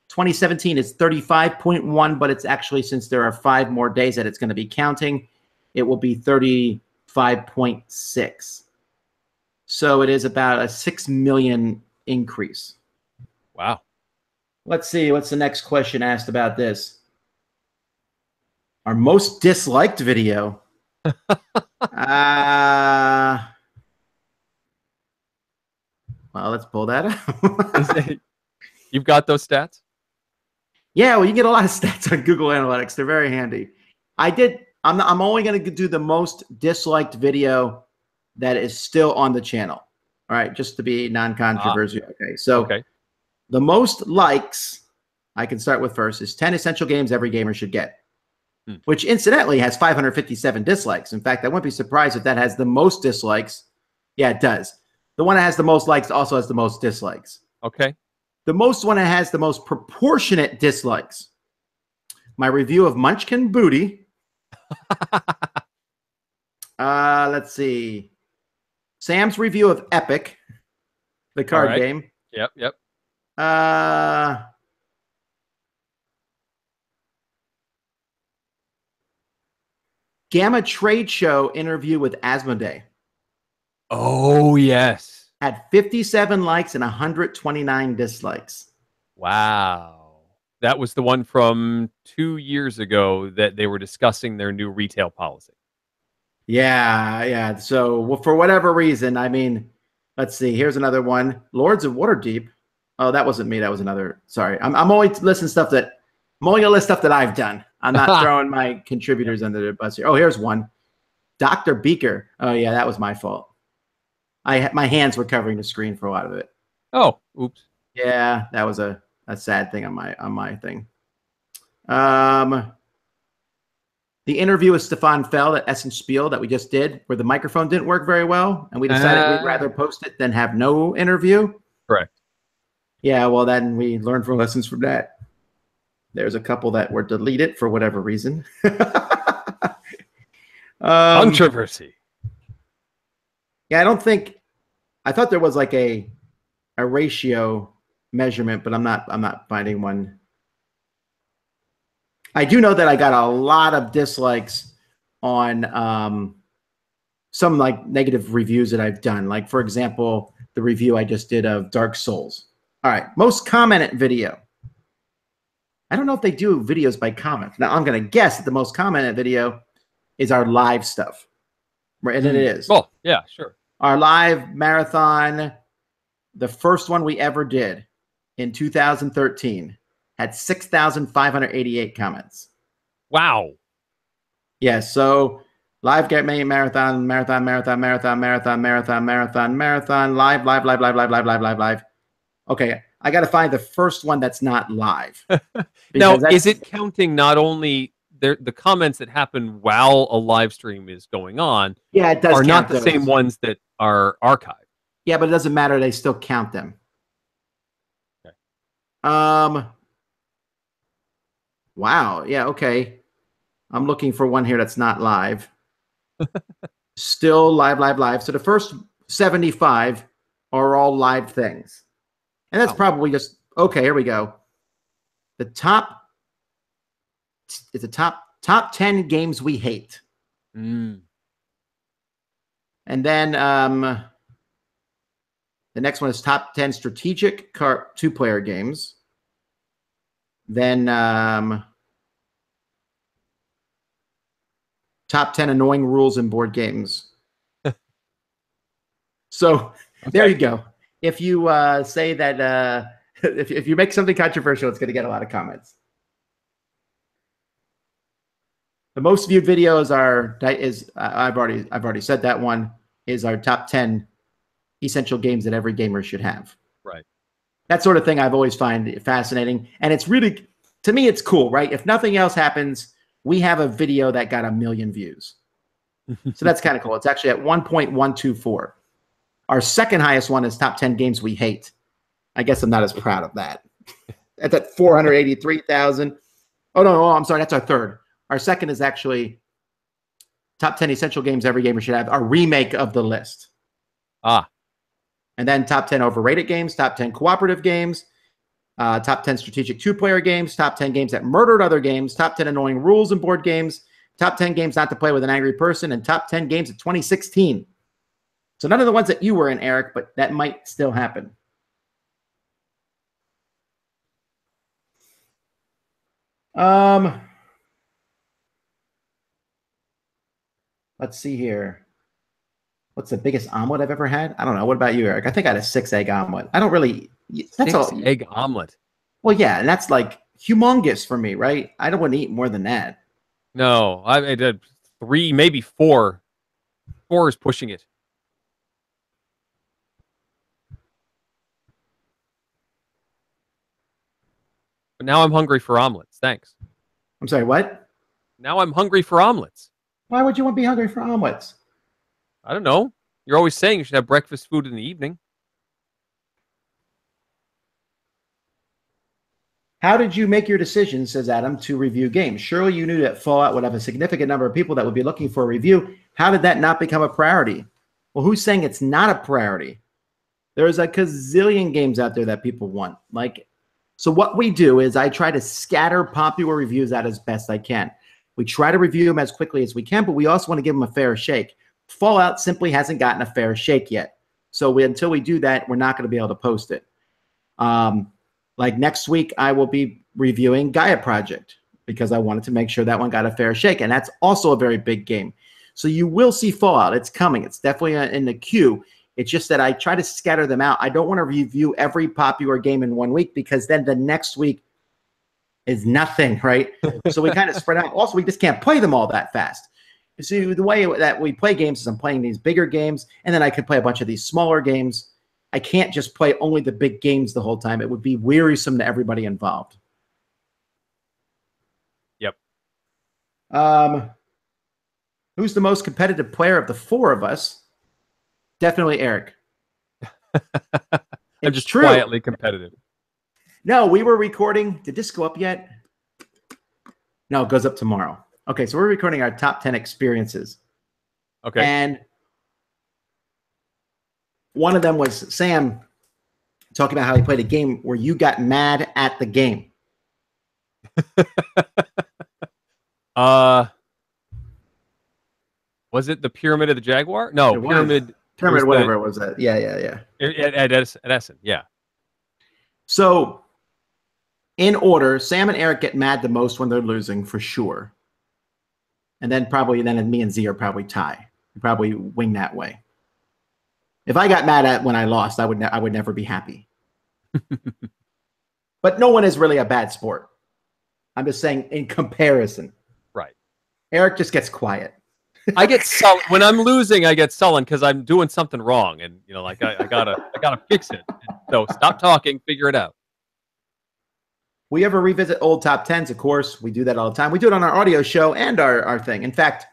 2017 is 35.1, but it's actually, since there are 5 more days that it's going to be counting, it will be 35.6. So it is about a 6 million increase.
Wow.
Let's see. What's the next question asked about this? Our most disliked video. Well, let's pull that up.
You've got those stats?
Yeah, well, you get a lot of stats on Google Analytics. They're very handy. I'm only going to do the most disliked video that is still on the channel. All right, just to be non-controversial. Okay, so the most likes I can start with first is 10 essential games every gamer should get, which incidentally has 557 dislikes. In fact, I wouldn't be surprised if that has the most dislikes. Yeah, it does. The one that has the most likes also has the most dislikes.
Okay.
The most one that has the most proportionate dislikes. My review of Munchkin Booty. Let's see. Sam's review of Epic, the card game.
Yep.
Gamma Trade Show interview with Asmodee.
Oh, yes.
Had 57 likes and 129 dislikes.
Wow. That was the one from 2 years ago that they were discussing their new retail policy.
Yeah. So, well, for whatever reason, I mean, let's see. Here's another one. Lords of Waterdeep. Oh, that wasn't me. That was another. Sorry. I'm only listing stuff that I'm only gonna list stuff that I've done. I'm not throwing my contributors under the bus here. Oh, here's one. Dr. Beaker. Oh yeah, that was my fault. My hands were covering the screen for a lot of it.
Oh, oops.
Yeah, that was a sad thing on my thing. The interview with Stefan Feld at Essen Spiel that we just did, where the microphone didn't work very well, and we decided we'd rather post it than have no interview.
Correct.
Yeah, well, then we learned from lessons from that. There's a couple that were deleted for whatever reason.
Controversy.
Yeah, I don't think I thought there was like a ratio measurement, but I'm not finding one. I do know that I got a lot of dislikes on some like negative reviews that I've done. Like for example, the review I just did of Dark Souls. All right, most commented video. I don't know if they do videos by comments. Now I'm going to guess that the most commented video is our live stuff. Right, and it is.
Oh, yeah, sure.
Our live marathon, the first one we ever did in 2013, had 6,588 comments.
Wow.
Yeah, so live get me marathon, live. Okay, I got to find the first one that's not live.
Now, is it counting not only the comments that happen while a live stream is going on?
Yeah, it does.
Are not the same ones that are archived.
Yeah, but it doesn't matter. They still count them.
Okay.
Wow. Yeah. Okay. I'm looking for one here that's not live. Still live. So the first 75 are all live things. And that's probably just, okay, here we go. The top is the top 10 games we hate.
Mm.
And then the next one is top 10 strategic two-player games. Then top 10 annoying rules in board games. So there you go. If you say that if you make something controversial, it's going to get a lot of comments. The most viewed videos I've already said that one is our top 10 essential games that every gamer should have.
Right. That
sort of thing I've always find fascinating, and it's really, to me, it's cool, right? If nothing else happens, we have a video that got 1 million views. So that's kind of cool. It's actually at 1.124. Our second highest one is top 10 games we hate. I guess I'm not as proud of that. That's at 483,000. Oh, no, I'm sorry. That's our third. Our second is actually top 10 essential games every gamer should have, our remake of the list.
Ah.
And then top 10 overrated games, top 10 cooperative games, top 10 strategic two-player games, top 10 games that murdered other games, top 10 annoying rules in board games, top 10 games not to play with an angry person, and top 10 games of 2016. So none of the ones that you were in, Eric, but that might still happen. Let's see here. What's the biggest omelet I've ever had? I don't know. What about you, Eric? I think I had a 6-egg omelet. I don't really. That's all.
6-egg omelet.
Well, yeah, and that's like humongous for me, right? I don't want to eat more than that.
No, I did 3, maybe 4. 4 is pushing it. But now I'm hungry for omelets. Thanks.
I'm sorry, what?
Now I'm hungry for omelets.
Why would you want to be hungry for omelets?
I don't know. You're always saying you should have breakfast food in the evening.
How did you make your decision, says Adam, to review games? Surely you knew that Fallout would have a significant number of people that would be looking for a review. How did that not become a priority? Well, who's saying it's not a priority? There's a gazillion games out there that people want. So what we do is I try to scatter popular reviews out as best I can. We try to review them as quickly as we can, but we also want to give them a fair shake. Fallout simply hasn't gotten a fair shake yet. So until we do that, we're not going to be able to post it. Like next week, I will be reviewing Gaia Project because I wanted to make sure that one got a fair shake. And that's also a very big game. So you will see Fallout. It's coming. It's definitely in the queue. It's just that I try to scatter them out. I don't want to review every popular game in 1 week because then the next week is nothing, right? So we kind of spread out. Also, we just can't play them all that fast. See, the way that we play games is I'm playing these bigger games, and then I can play a bunch of these smaller games. I can't just play only the big games the whole time. It would be wearisome to everybody involved.
Yep.
Who's the most competitive player of the 4 of us? Definitely Eric.
I'm just quietly competitive.
No, we were recording. Did this go up yet? No, it goes up tomorrow. Okay, so we're recording our top 10 experiences.
Okay.
And one of them was Sam talking about how he played a game where you got mad at the game.
Was it the Pyramid of the Jaguar? No,
It
Pyramid.
Pyramid, whatever it was. Yeah.
At Essen, yeah.
So, in order, Sam and Eric get mad the most when they're losing, for sure. And then me and Z are probably tie. We probably wing that way. If I got mad at when I lost, I would never be happy. But no one is really a bad sport. I'm just saying in comparison.
Right.
Eric just gets quiet.
I get sullen when I'm losing. I get sullen because I'm doing something wrong, and like I gotta fix it. So stop talking, figure it out.
We ever revisit old top 10s? Of course, we do that all the time. We do it on our audio show and our thing. In fact,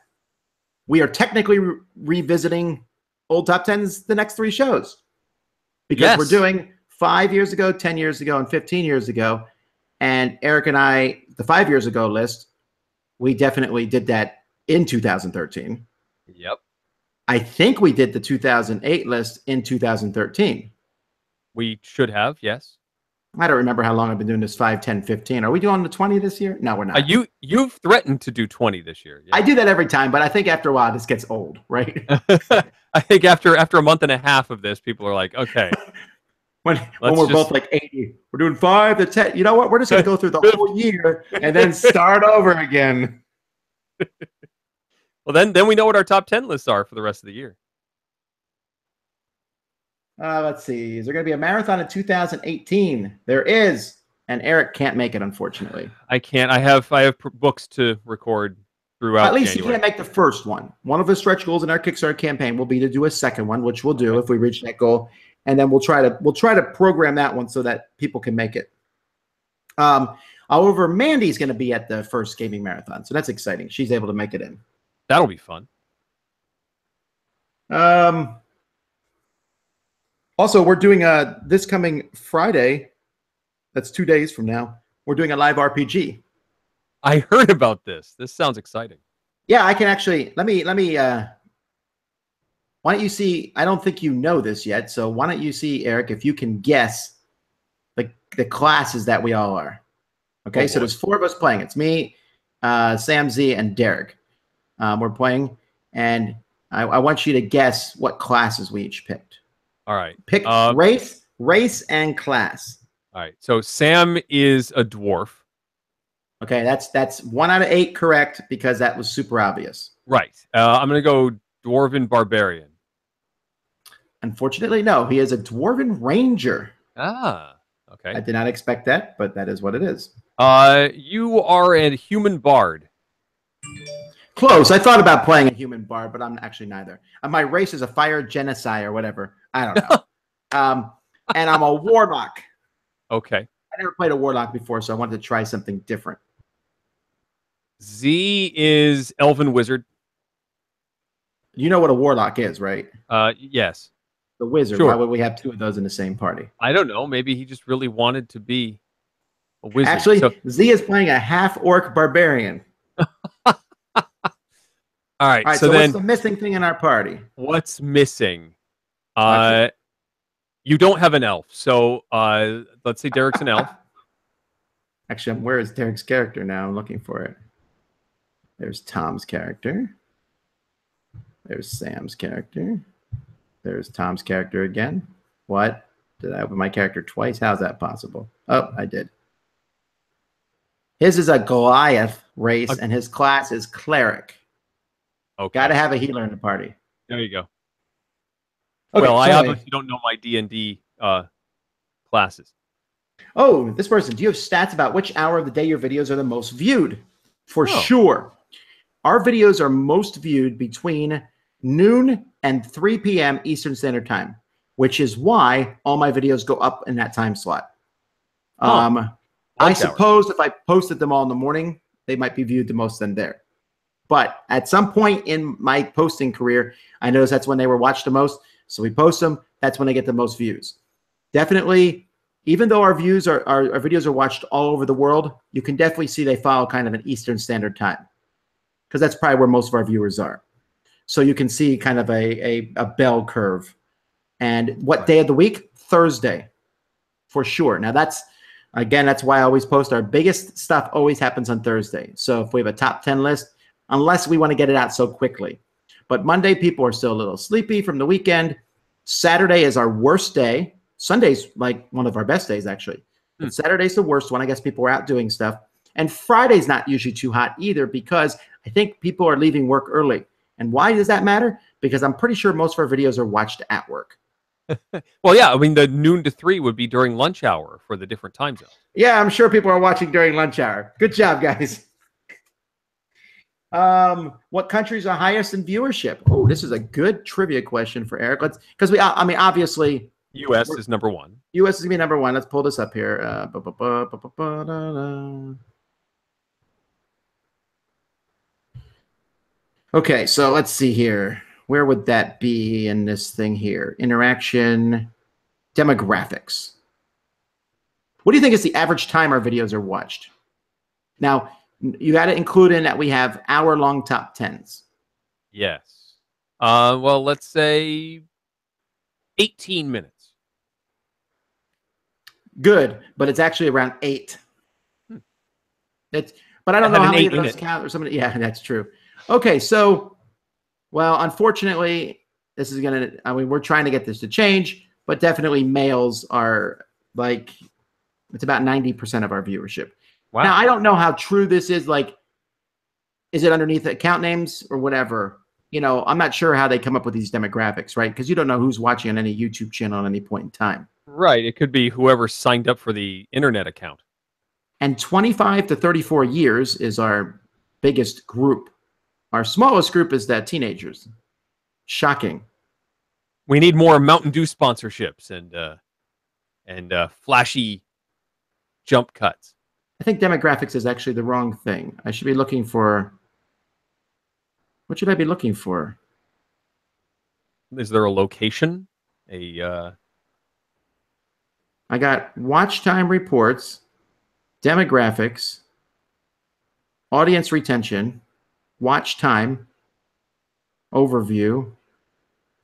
we are technically revisiting old top 10s the next 3 shows because we're doing 5 years ago, 10 years ago, and 15 years ago. And Eric and I, the 5 years ago list, we definitely did that in 2013.
Yep.
I think we did the 2008 list in 2013.
We should have, yes.
I don't remember how long I've been doing this, 5, 10, 15. Are we doing the 20 this year? No, we're not.
You've threatened to do 20 this year. Yeah.
I do that every time, but I think after a while this gets old, right?
I think after a month and a half of this, people are like, okay.
when we're both like 80, we're doing 5 to 10. You know what? We're just going to go through the whole year and then start over again.
Well, then we know what our top 10 lists are for the rest of the year.
Let's see. Is there going to be a marathon in 2018? There is, and Eric can't make it, unfortunately.
I can't. I have books to record throughout.
At least
January.
He can't make the first one. One of the stretch goals in our Kickstarter campaign will be to do a second one, which we'll do if we reach that goal, and then we'll try to program that one so that people can make it. However, Mandy's going to be at the first gaming marathon, so that's exciting. She's able to make it in.
That'll be fun.
Also, we're doing this coming Friday. That's 2 days from now. We're doing a live RPG.
I heard about this. This sounds exciting.
Yeah, I can actually. Let me. Why don't you see? I don't think you know this yet. So why don't you see, Eric, if you can guess the classes that we all are? Okay, so there's 4 of us playing. It's me, Sam, Z, and Derek. We're playing, and I want you to guess what classes we each picked.
All right.
Pick race, and class.
All right. So Sam is a dwarf.
Okay, that's 1 out of 8 correct because that was super obvious.
Right. I'm going to go dwarven barbarian.
Unfortunately, no. He is a dwarven ranger.
Ah. Okay.
I did not expect that, but that is what it is.
You are a human bard.
Close. I thought about playing a human bard, but I'm actually neither. My race is a fire genocide or whatever. I don't know. And I'm a warlock.
Okay.
I never played a warlock before, so I wanted to try something different.
Z is elven wizard.
You know what a warlock is, right?
Yes.
The wizard.
Sure.
Why would we have 2 of those in the same party?
I don't know. Maybe he just really wanted to be a wizard.
Actually, Z is playing a half-orc barbarian.
All right.
So
then,
what's the missing thing in our party?
What's missing? You don't have an elf. So let's say Derek's an elf.
Actually, where is Derek's character now? I'm looking for it. There's Tom's character. There's Sam's character. There's Tom's character again. What? Did I open my character twice? How's that possible? Oh, I did. His is a Goliath race, and his class is cleric.
Okay.
Got to have a healer in the party.
There you go.
Okay,
well, I obviously don't know my D&D classes.
Oh, this person. Do you have stats about which hour of the day your videos are the most viewed? For sure. Our videos are most viewed between noon and 3 p.m. Eastern Standard Time, which is why all my videos go up in that time slot. I suppose if I posted them all in the morning, they might be viewed the most then there. But at some point in my posting career, I noticed that's when they were watched the most. So we post them. That's when they get the most views. Definitely even though our videos are watched all over the world, you can definitely see they follow kind of an Eastern Standard Time, because that's probably where most of our viewers are. So you can see kind of a bell curve. And what day of the week? Thursday, for sure. Now that's why I always post our biggest stuff always happens on Thursday. So if we have a top 10 list, unless we want to get it out so quickly. But Monday, people are still a little sleepy from the weekend. Saturday is our worst day. Sunday's like one of our best days, actually. But Saturday's the worst one. I guess people are out doing stuff. And Friday's not usually too hot either, because I think people are leaving work early. And why does that matter? Because I'm pretty sure most of our videos are watched at work.
Well, yeah, I mean, the noon to 3 would be during lunch hour for the different time zones.
Yeah, I'm sure people are watching during lunch hour. Good job, guys. What countries are highest in viewership? Oh, this is a good trivia question for Eric. Because I mean, obviously,
U.S. is number 1.
U.S. is gonna be number 1. Let's pull this up here. Okay, so let's see here. Where would that be in this thing here? Interaction, demographics. What do you think is the average time our videos are watched? Now, you got to include in that we have hour-long top 10s.
Yes. Well, let's say 18 minutes.
Good, but it's actually around 8. But I don't know how many of those count or somebody. Yeah, that's true. Okay, so, well, unfortunately, this is gonna. I mean, we're trying to get this to change, but definitely males are like, it's about 90% of our viewership. Wow. Now, I don't know how true this is. Like, is it underneath account names or whatever? You know, I'm not sure how they come up with these demographics, right? Because you don't know who's watching on any YouTube channel at any point in time.
Right. It could be whoever signed up for the internet account.
And 25 to 34 years is our biggest group. Our smallest group is that teenagers. Shocking.
We need more Mountain Dew sponsorships and flashy jump cuts.
I think demographics is actually the wrong thing. I should be looking for. What should I be looking for?
Is there a location? I
got watch time reports, demographics, audience retention, watch time, overview.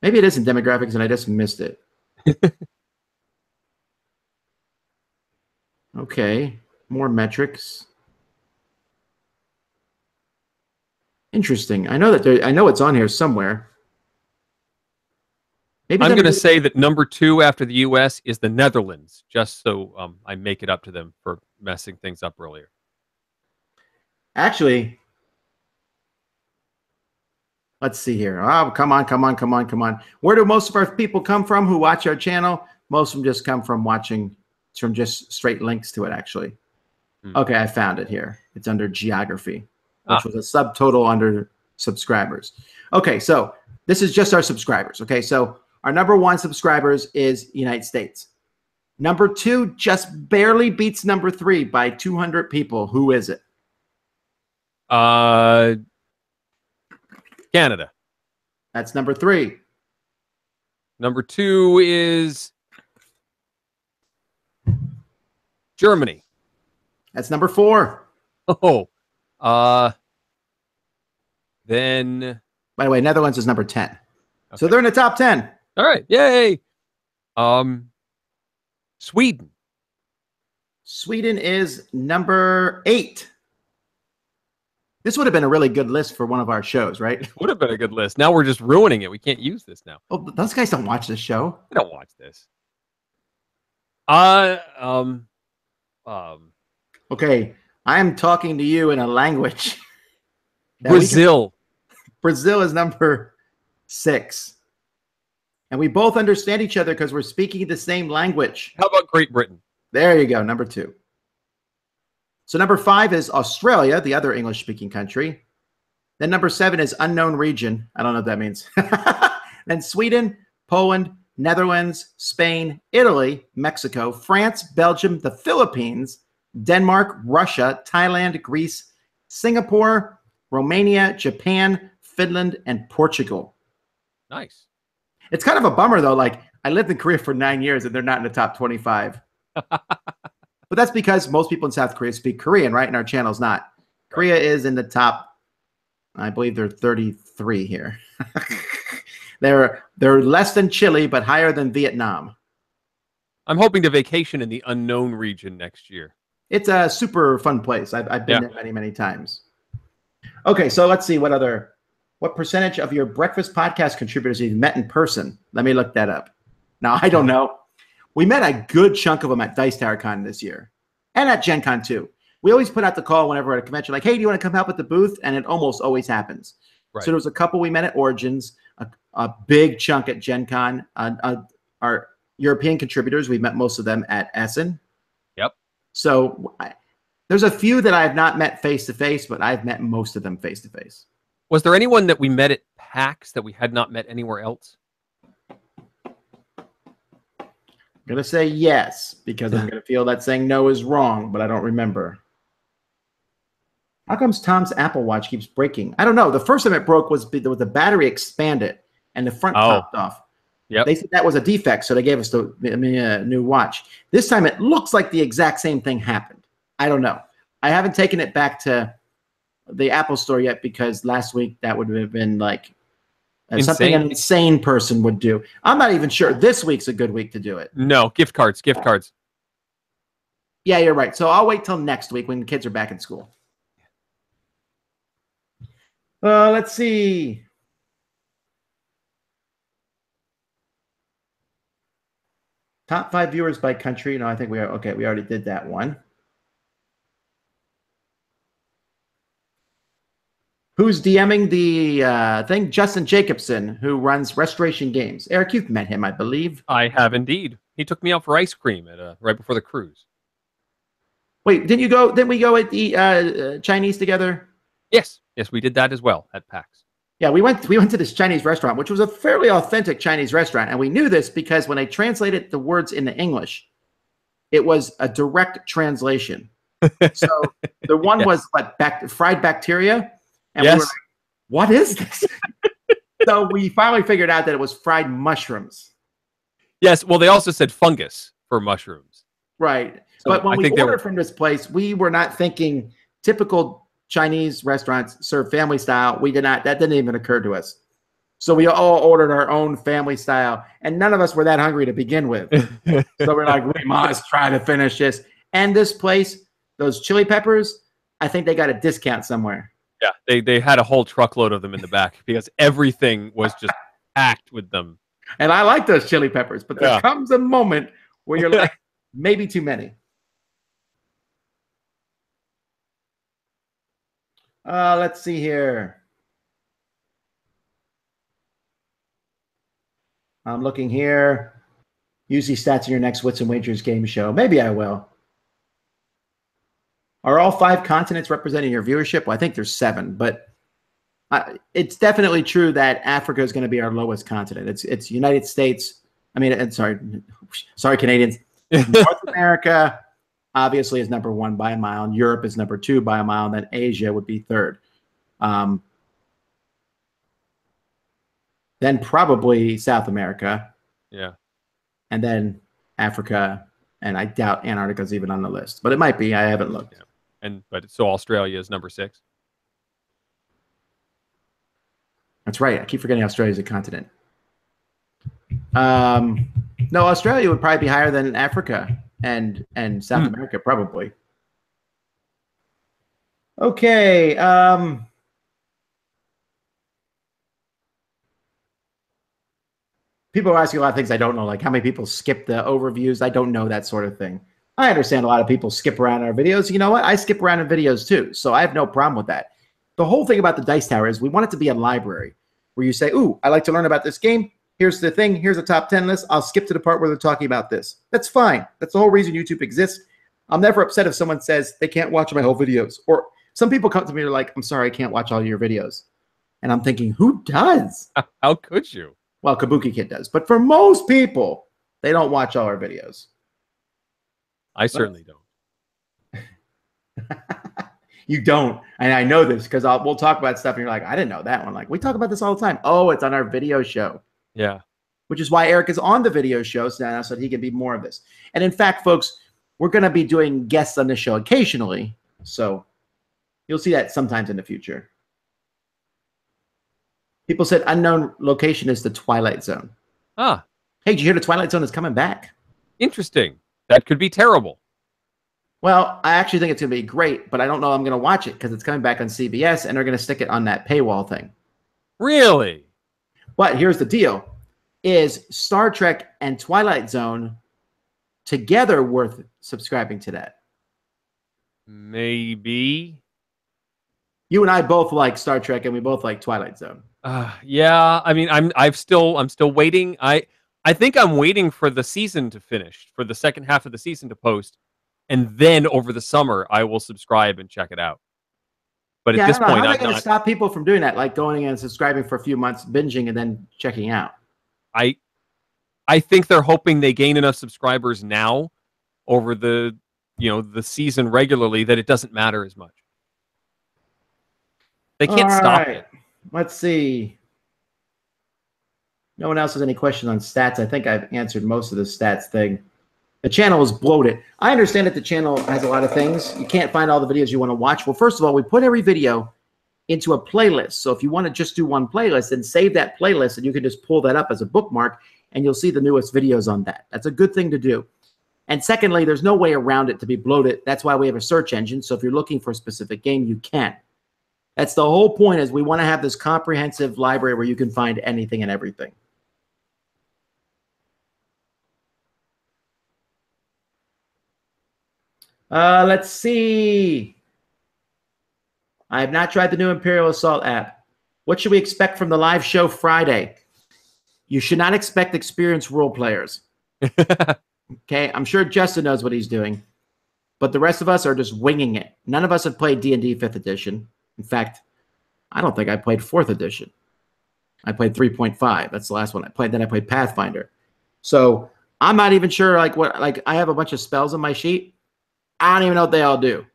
Maybe it isn't demographics and I just missed it. Okay, more metrics. Interesting. I know that I know it's on here somewhere. Maybe
I'm going to say that number 2 after the U.S. is the Netherlands, just so I make it up to them for messing things up earlier.
Actually, let's see here. Oh, come on, come on, come on, come on. Where do most of our people come from who watch our channel? Most of them just come from watching, from just straight links to it, actually. Okay, I found it here. It's under geography, which was a subtotal under subscribers. Okay, so this is just our subscribers. Okay, so our number 1 subscribers is United States. Number 2 just barely beats number 3 by 200 people. Who is it?
Canada.
That's number 3.
Number 2 is Germany.
That's number 4.
Oh, then.
By the way, Netherlands is number 10. Okay. So they're in the top 10.
All right, yay! Sweden.
Sweden is number 8. This would have been a really good list for one of our shows, right?
Would have been a good list. Now we're just ruining it. We can't use this now.
Oh, those guys don't watch this show.
They don't watch this.
Okay, I am talking to you in a language.
Brazil.
Brazil is number 6. And we both understand each other because we're speaking the same language.
How about Great Britain?
There you go, number 2. So number 5 is Australia, the other English-speaking country. Then number 7 is unknown region. I don't know what that means. Then Sweden, Poland, Netherlands, Spain, Italy, Mexico, France, Belgium, the Philippines, Denmark, Russia, Thailand, Greece, Singapore, Romania, Japan, Finland, and Portugal.
Nice.
It's kind of a bummer, though. Like, I lived in Korea for 9 years, and they're not in the top 25. But that's because most people in South Korea speak Korean, right? And our channel's not. Korea is in the top, I believe they're 33 here. They're less than Chile, but higher than Vietnam.
I'm hoping to vacation in the unknown region next year.
It's a super fun place. I've been there many, many times. Okay, so let's see what percentage of your breakfast podcast contributors you've met in person? Let me look that up. Now, I don't know. We met a good chunk of them at Dice Tower Con this year and at Gen Con too. We always put out the call whenever we're at a convention, like, hey, do you want to come help at the booth? And it almost always happens. Right. So there was a couple we met at Origins, a big chunk at Gen Con. Our European contributors, we've met most of them at Essen.
Yep.
So there's a few that I have not met face-to-face, but I've met most of them face-to-face.
Was there anyone that we met at PAX that we had not met anywhere else?
I'm going to say yes, because I'm going to feel that saying no is wrong, but I don't remember. How comes Tom's Apple Watch keeps breaking? I don't know. The first time it broke was the battery expanded and the front popped off. Yep. They said that was a defect, so they gave us a new watch. This time it looks like the exact same thing happened. I don't know. I haven't taken it back to the Apple store yet because last week that would have been like something an insane person would do. I'm not even sure this week's a good week to do it.
No, gift cards.
Yeah, you're right. So I'll wait till next week when the kids are back in school. Let's see. Top 5 viewers by country. No, I think we are okay. We already did that one. Who's DMing the thing? Justin Jacobson, who runs Restoration Games. Eric, you've met him, I believe.
I have indeed. He took me out for ice cream at right before the cruise.
Wait, didn't we go at the Chinese together?
Yes, we did that as well at PAX.
Yeah, we went to this Chinese restaurant, which was a fairly authentic Chinese restaurant, and we knew this because when I translated the words into English, it was a direct translation. So the one was fried bacteria. And we were like, what is this? So we finally figured out that it was fried mushrooms.
Yes, well, they also said fungus for mushrooms.
Right. So but when we ordered from this place, we were not thinking typical Chinese restaurants serve family style. We did not. That didn't even occur to us. So we all ordered our own family style, and none of us were that hungry to begin with. So we're like, we must try to finish this. And this place, those chili peppers, I think they got a discount somewhere.
Yeah, they had a whole truckload of them in the back because everything was just packed with them.
And I like those chili peppers, but there comes a moment where you're like, maybe too many. Let's see here. I'm looking here. Use these stats in your next Wits and Wagers game show. Maybe I will. Are all 5 continents representing your viewership? Well, I think there's 7, but it's definitely true that Africa is going to be our lowest continent. It's United States. I mean, sorry, Canadians. North America obviously is number 1 by a mile. And Europe is number 2 by a mile. And then Asia would be 3rd. Then probably South America.
Yeah.
And then Africa. And I doubt Antarctica is even on the list, but it might be. I haven't looked. Yeah.
But so Australia is number 6.
That's right. I keep forgetting Australia is a continent. No, Australia would probably be higher than Africa and South America, probably. Okay. People are asking a lot of things I don't know, like how many people skip the overviews. I don't know that sort of thing. I understand a lot of people skip around our videos. You know what? I skip around in videos too, so I have no problem with that. The whole thing about the Dice Tower is we want it to be a library where you say, ooh, I like to learn about this game. Here's the thing. Here's a top 10 list. I'll skip to the part where they're talking about this. That's fine. That's the whole reason YouTube exists. I'm never upset if someone says they can't watch my whole videos. Or some people come to me and are like, I'm sorry, I can't watch all your videos. And I'm thinking, who does?
How could you?
Well, Kabuki Kid does. But for most people, they don't watch all our videos.
I certainly don't.
You don't. And I know this because we'll talk about stuff and you're like, I didn't know that one. Like, we talk about this all the time. Oh, it's on our video show.
Yeah.
which is why Eric is on the video shows now so that he can be more of this. And in fact, folks, we're going to be doing guests on the show occasionally. So you'll see that sometimes in the future. People said unknown location is the Twilight Zone.
Ah.
Hey, did you hear the Twilight Zone is coming back?
Interesting. That could be terrible.
Well, I actually think it's going to be great, but I don't know I'm going to watch it because it's coming back on CBS and they're going to stick it on that paywall thing.
Really?
But here's the deal. Is Star Trek and Twilight Zone together worth subscribing to that?
Maybe.
You and I both like Star Trek and we both like Twilight Zone.
Yeah, I mean, I'm still waiting. I think I'm waiting for the season to finish, for the second half of the season to post, and then over the summer I will subscribe and check it out. But at this point,
how am I going to stop people from doing that? Like going in and subscribing for a few months, binging, and then checking out.
I think they're hoping they gain enough subscribers now over the season regularly that it doesn't matter as much. They can't stop it.
Let's see. No one else has any questions on stats. I think I've answered most of the stats thing. The channel is bloated. I understand that the channel has a lot of things. You can't find all the videos you want to watch. Well, first of all, we put every video into a playlist. So if you want to just do one playlist, then save that playlist and you can just pull that up as a bookmark and you'll see the newest videos on that. That's a good thing to do. And secondly, there's no way around it to be bloated. That's why we have a search engine. So if you're looking for a specific game, you can. That's the whole point, is we want to have this comprehensive library where you can find anything and everything. Let's see. I have not tried the new Imperial Assault app. What should we expect from the live show Friday? You should not expect experienced role players. Okay, I'm sure Justin knows what he's doing, but the rest of us are just winging it. None of us have played D&D 5th edition. In fact, I don't think I played 4th edition. I played 3.5. That's the last one I played. Then I played Pathfinder. So I'm not even sure I have a bunch of spells on my sheet. I don't even know what they all do.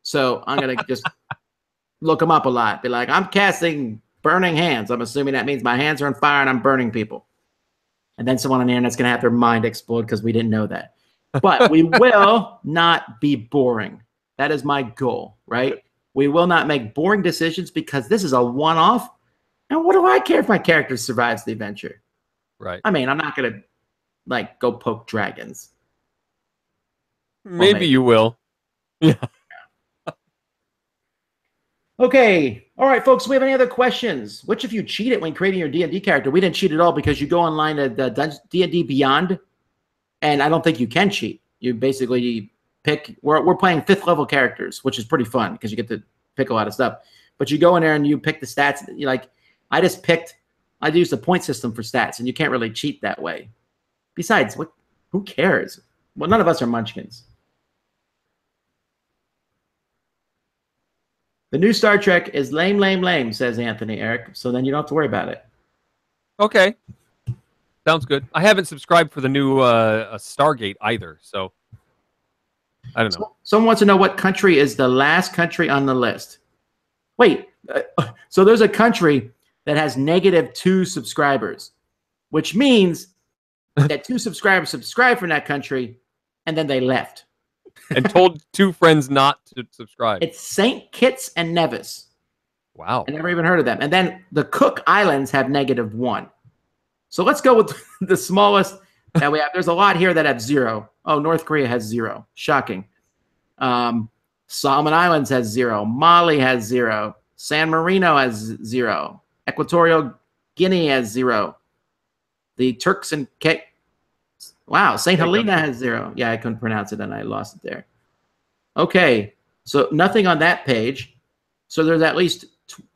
So I'm going to just look them up a lot. Be like, I'm casting Burning Hands. I'm assuming that means my hands are on fire and I'm burning people. And then someone on the internet's going to have their mind explode because we didn't know that. But we will not be boring. That is my goal, right? We will not make boring decisions because this is a one-off. And what do I care if my character survives the adventure?
Right.
I mean, I'm not going to, go poke dragons.
Maybe you will. Yeah.
Okay. All right, folks. We have any other questions? Which of you cheated when creating your D&D character? We didn't cheat at all because you go online to D&D Beyond, and I don't think you can cheat. You basically pick. We're playing 5th level characters, which is pretty fun because you get to pick a lot of stuff. But you go in there and you pick the stats. I used a point system for stats, and you can't really cheat that way. Besides, who cares? Well, none of us are munchkins. The new Star Trek is lame, lame, lame, says Anthony, Eric. So then you don't have to worry about it.
Okay. Sounds good. I haven't subscribed for the new Stargate either, so I don't know.
Someone wants to know what country is the last country on the list. Wait, so there's a country that has -2 subscribers, which means that 2 subscribers subscribed from that country, and then they left.
And told 2 friends not to subscribe.
It's St. Kitts and Nevis.
Wow.
I never even heard of them. And then the Cook Islands have -1. So let's go with the smallest that we have. There's a lot here that have 0. Oh, North Korea has 0. Shocking. Solomon Islands has 0. Mali has 0. San Marino has 0. Equatorial Guinea has 0. The Turks and wow, St. Helena has 0. Yeah, I couldn't pronounce it and I lost it there. Okay, so nothing on that page. So there's at least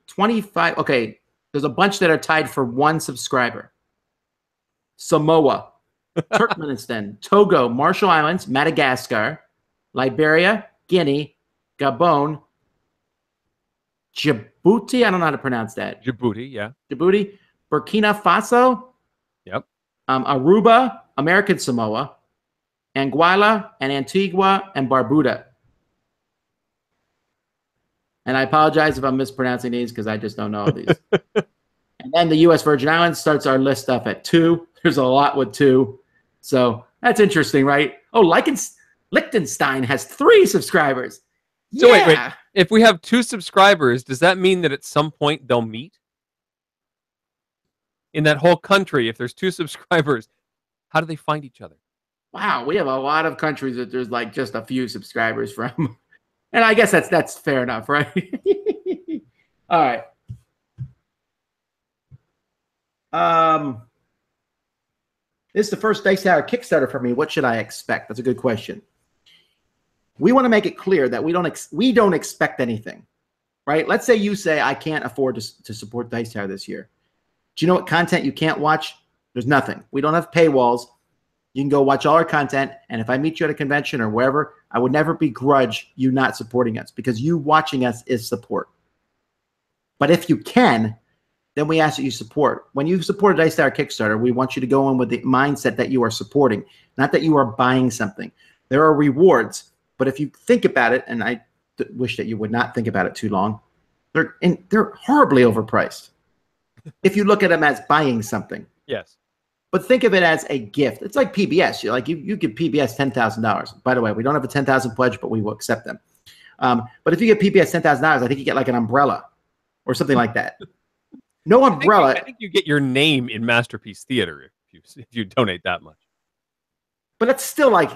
25. Okay, there's a bunch that are tied for 1 subscriber. Samoa, Turkmenistan, Togo, Marshall Islands, Madagascar, Liberia, Guinea, Gabon, Djibouti. I don't know how to pronounce that.
Djibouti, yeah.
Djibouti, Burkina Faso.
Yep.
Aruba, American Samoa, Anguilla, and Antigua and Barbuda. And I apologize if I'm mispronouncing these because I just don't know all these. And then the U.S. Virgin Islands starts our list off at 2. There's a lot with 2. So that's interesting, right? Oh, Liechtenstein has 3 subscribers.
So
Yeah.
wait. If we have 2 subscribers, does that mean that at some point they'll meet? In that whole country, if there's 2 subscribers, how do they find each other?
Wow, we have a lot of countries that there's like just a few subscribers from. And I guess that's fair enough, right? All right. This is the first Dice Tower Kickstarter for me. What should I expect? That's a good question. We want to make it clear that we don't expect anything, right? Let's say you say, I can't afford to support Dice Tower this year. Do you know what content you can't watch? There's nothing. We don't have paywalls. You can go watch all our content, and if I meet you at a convention or wherever, I would never begrudge you not supporting us, because you watching us is support. But if you can, then we ask that you support. When you support a Dice Tower Kickstarter, we want you to go in with the mindset that you are supporting, not that you are buying something. There are rewards, but if you think about it, and I wish that you would not think about it too long, they're horribly overpriced if you look at them as buying something.
Yes.
But think of it as a gift. It's like PBS. You give PBS $10,000. By the way, we don't have a $10,000 pledge, but we will accept them. But if you get PBS $10,000, I think you get like an umbrella or something like that. No umbrella.
I think you get your name in Masterpiece Theater if you donate that much.
But it's still like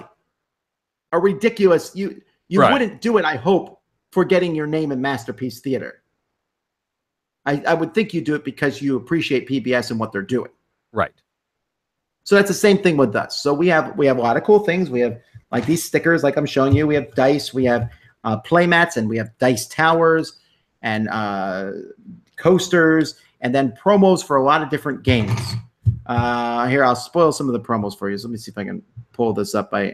a ridiculous. You
Right.
wouldn't do it, I hope, for getting your name in Masterpiece Theater. I would think you do it because you appreciate PBS and what they're doing.
Right.
So that's the same thing with us. So we have a lot of cool things. We have like these stickers, like I'm showing you. We have dice. We have play mats, and we have dice towers and coasters, and then promos for a lot of different games. Here, I'll spoil some of the promos for you. So let me see if I can pull this up. This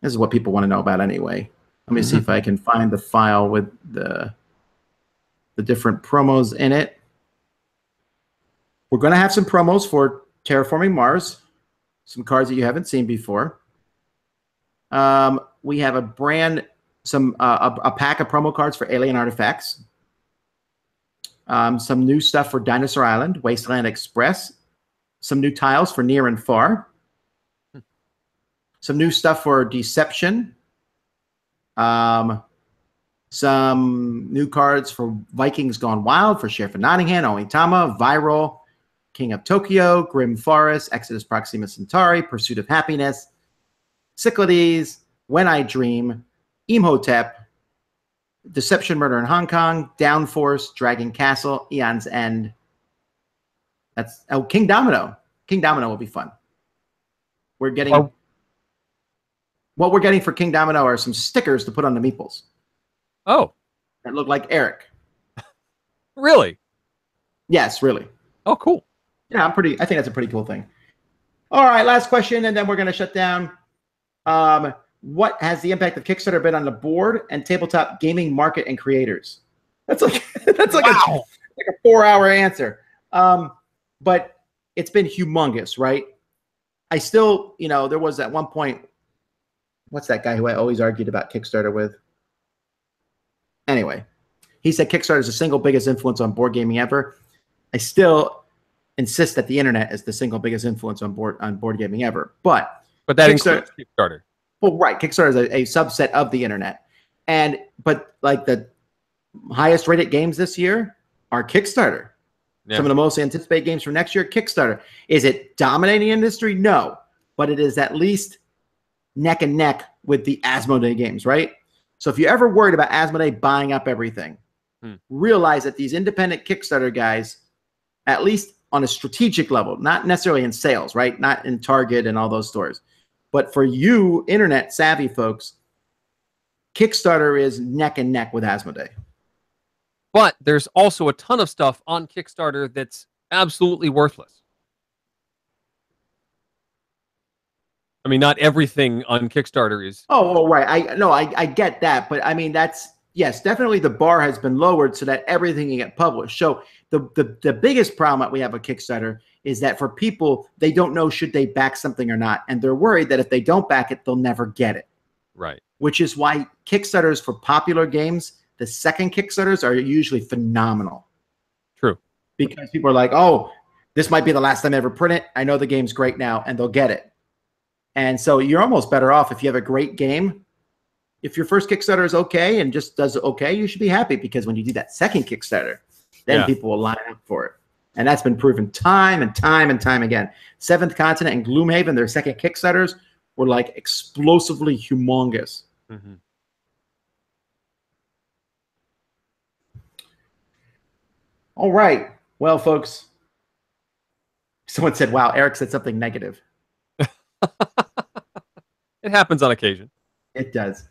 is what people want to know about anyway. Let me see if I can find the file with the different promos in it. We're going to have some promos for Terraforming Mars, some cards that you haven't seen before. We have a pack of promo cards for Alien Artifacts. Some new stuff for Dinosaur Island, Wasteland Express. Some new tiles for Near and Far. Some new stuff for Deception. Some new cards for Vikings Gone Wild, for Sheriff of Nottingham, Oitama, Viral, King of Tokyo, Grim Forest, Exodus Proxima Centauri, Pursuit of Happiness, Cyclades, When I Dream, Imhotep, Deception Murder in Hong Kong, Downforce, Dragon Castle, Eon's End. King Domino. King Domino will be fun. We're getting what we're getting for King Domino are some stickers to put on the meeples.
Oh.
That look like Eric.
Really?
Yes, really.
Oh, cool.
Yeah, I think that's a pretty cool thing. All right, last question, and then we're going to shut down. What has the impact of Kickstarter been on the board and tabletop gaming market and creators? That's like wow. a 4-hour answer. But it's been humongous, right? I still, there was at one point, what's that guy who I always argued about Kickstarter with? Anyway, he said Kickstarter is the single biggest influence on board gaming ever. I still insist that the internet is the single biggest influence on board gaming ever. But
that includes Kickstarter.
Well, right. Kickstarter is a subset of the internet. But like the highest rated games this year are Kickstarter. Yeah. Some of the most anticipated games for next year, Kickstarter. Is it dominating the industry? No. But it is at least neck and neck with the Asmodee games, right? So if you're ever worried about Asmodee buying up everything, realize that these independent Kickstarter guys, at least on a strategic level, not necessarily in sales, right? Not in Target and all those stores. But for you internet savvy folks, Kickstarter is neck and neck with Asmodee.
But there's also a ton of stuff on Kickstarter that's absolutely worthless. I mean, not everything on Kickstarter is...
Oh, right. I get that. But I mean, yes, definitely the bar has been lowered so that everything can get published. So the biggest problem that we have with Kickstarter is that for people, they don't know should they back something or not. And they're worried that if they don't back it, they'll never get it.
Right.
Which is why Kickstarters for popular games, the second Kickstarters are usually phenomenal.
True.
because people are like, oh, this might be the last time I ever print it. I know the game's great now, and they'll get it. And so you're almost better off if you have a great game. If your first Kickstarter is okay and just does okay, you should be happy, because when you do that second Kickstarter, then people will line up for it. And that's been proven time and time and time again. Seventh Continent and Gloomhaven, their second Kickstarters, were like explosively humongous.
Mm-hmm.
All right. Well, folks, someone said, wow, Eric said something negative.
It happens on occasion.
It does.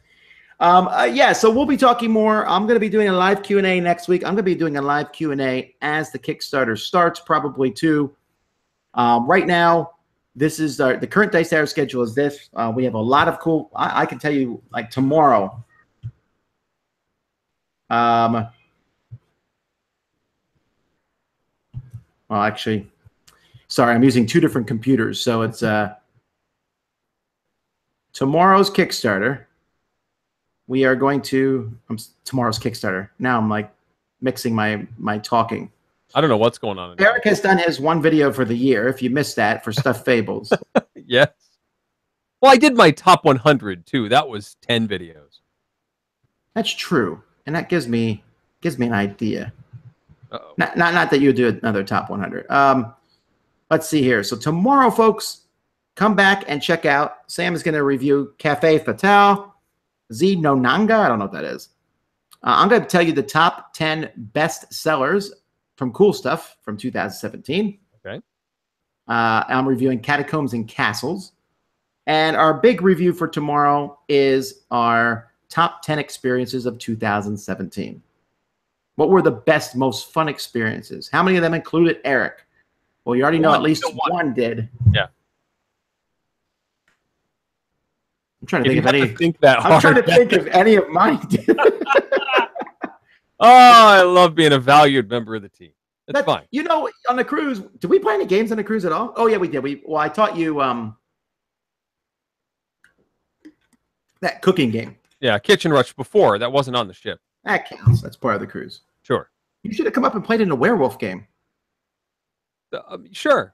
Yeah, so we'll be talking more. I'm going to be doing a live Q&A next week. I'm going to be doing a live Q&A as the Kickstarter starts, probably too. Right now, this is the current Dice Tower schedule is this. We have a lot of cool. I can tell you, like tomorrow. Well, actually, sorry, I'm using two different computers, so it's tomorrow's Kickstarter. We are going to tomorrow's Kickstarter. Now I'm like mixing my talking.
I don't know what's going on.
Eric has done his one video for the year. If you missed that, for Stuffed Fables.
Yes. Well, I did my top 100 too. That was 10 videos.
That's true, and that gives me an idea.
Uh-oh.
Not that you do another top 100. Let's see here. So tomorrow, folks, come back and check out. Sam is going to review Cafe Fatale. Z no Nanga. I don't know what that is. I'm going to tell you the top 10 best sellers from Cool Stuff from 2017.
Okay.
I'm reviewing Catacombs and Castles. And our big review for tomorrow is our top 10 experiences of 2017. What were the best, most fun experiences? How many of them included Eric? Well, you already know at least one did.
Yeah.
I'm trying to think of any.
I'm
trying to think if any of mine did.
Oh, I love being a valued member of the team. That's fine.
You know, on the cruise, did we play any games on the cruise at all? Oh yeah, we did. Well, I taught you that cooking game.
Yeah, Kitchen Rush before. That wasn't on the ship.
That counts. That's part of the cruise.
Sure.
You should have come up and played in a werewolf game.
Sure.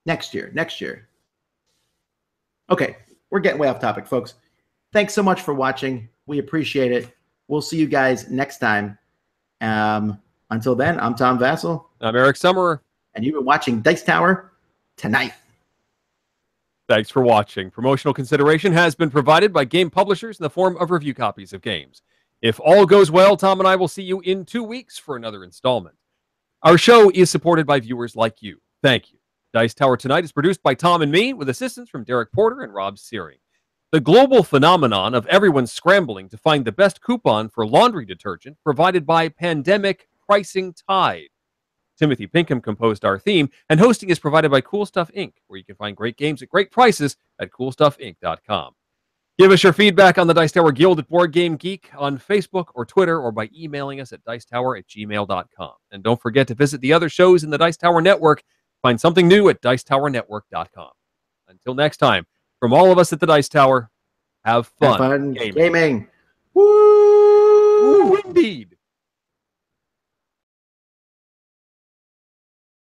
Next year. Okay, we're getting way off topic, folks. Thanks so much for watching. We appreciate it. We'll see you guys next time. Until then, I'm Tom Vassell.
I'm Eric Summerer.
And you've been watching Dice Tower Tonight.
Thanks for watching. Promotional consideration has been provided by game publishers in the form of review copies of games. If all goes well, Tom and I will see you in 2 weeks for another installment. Our show is supported by viewers like you. Thank you. Dice Tower Tonight is produced by Tom and me with assistance from Derek Porter and Rob Searing. The global phenomenon of everyone scrambling to find the best coupon for laundry detergent provided by Pandemic Pricing Tide. Timothy Pinkham composed our theme, and hosting is provided by Cool Stuff Inc., where you can find great games at great prices at coolstuffinc.com. Give us your feedback on the Dice Tower Guild at Board Game Geek on Facebook or Twitter, or by emailing us at dicetower@gmail.com. And don't forget to visit the other shows in the Dice Tower Network. Find something new at dicetowernetwork.com. Until next time, from all of us at the Dice Tower, have fun,
gaming. Woo!
Woo, indeed.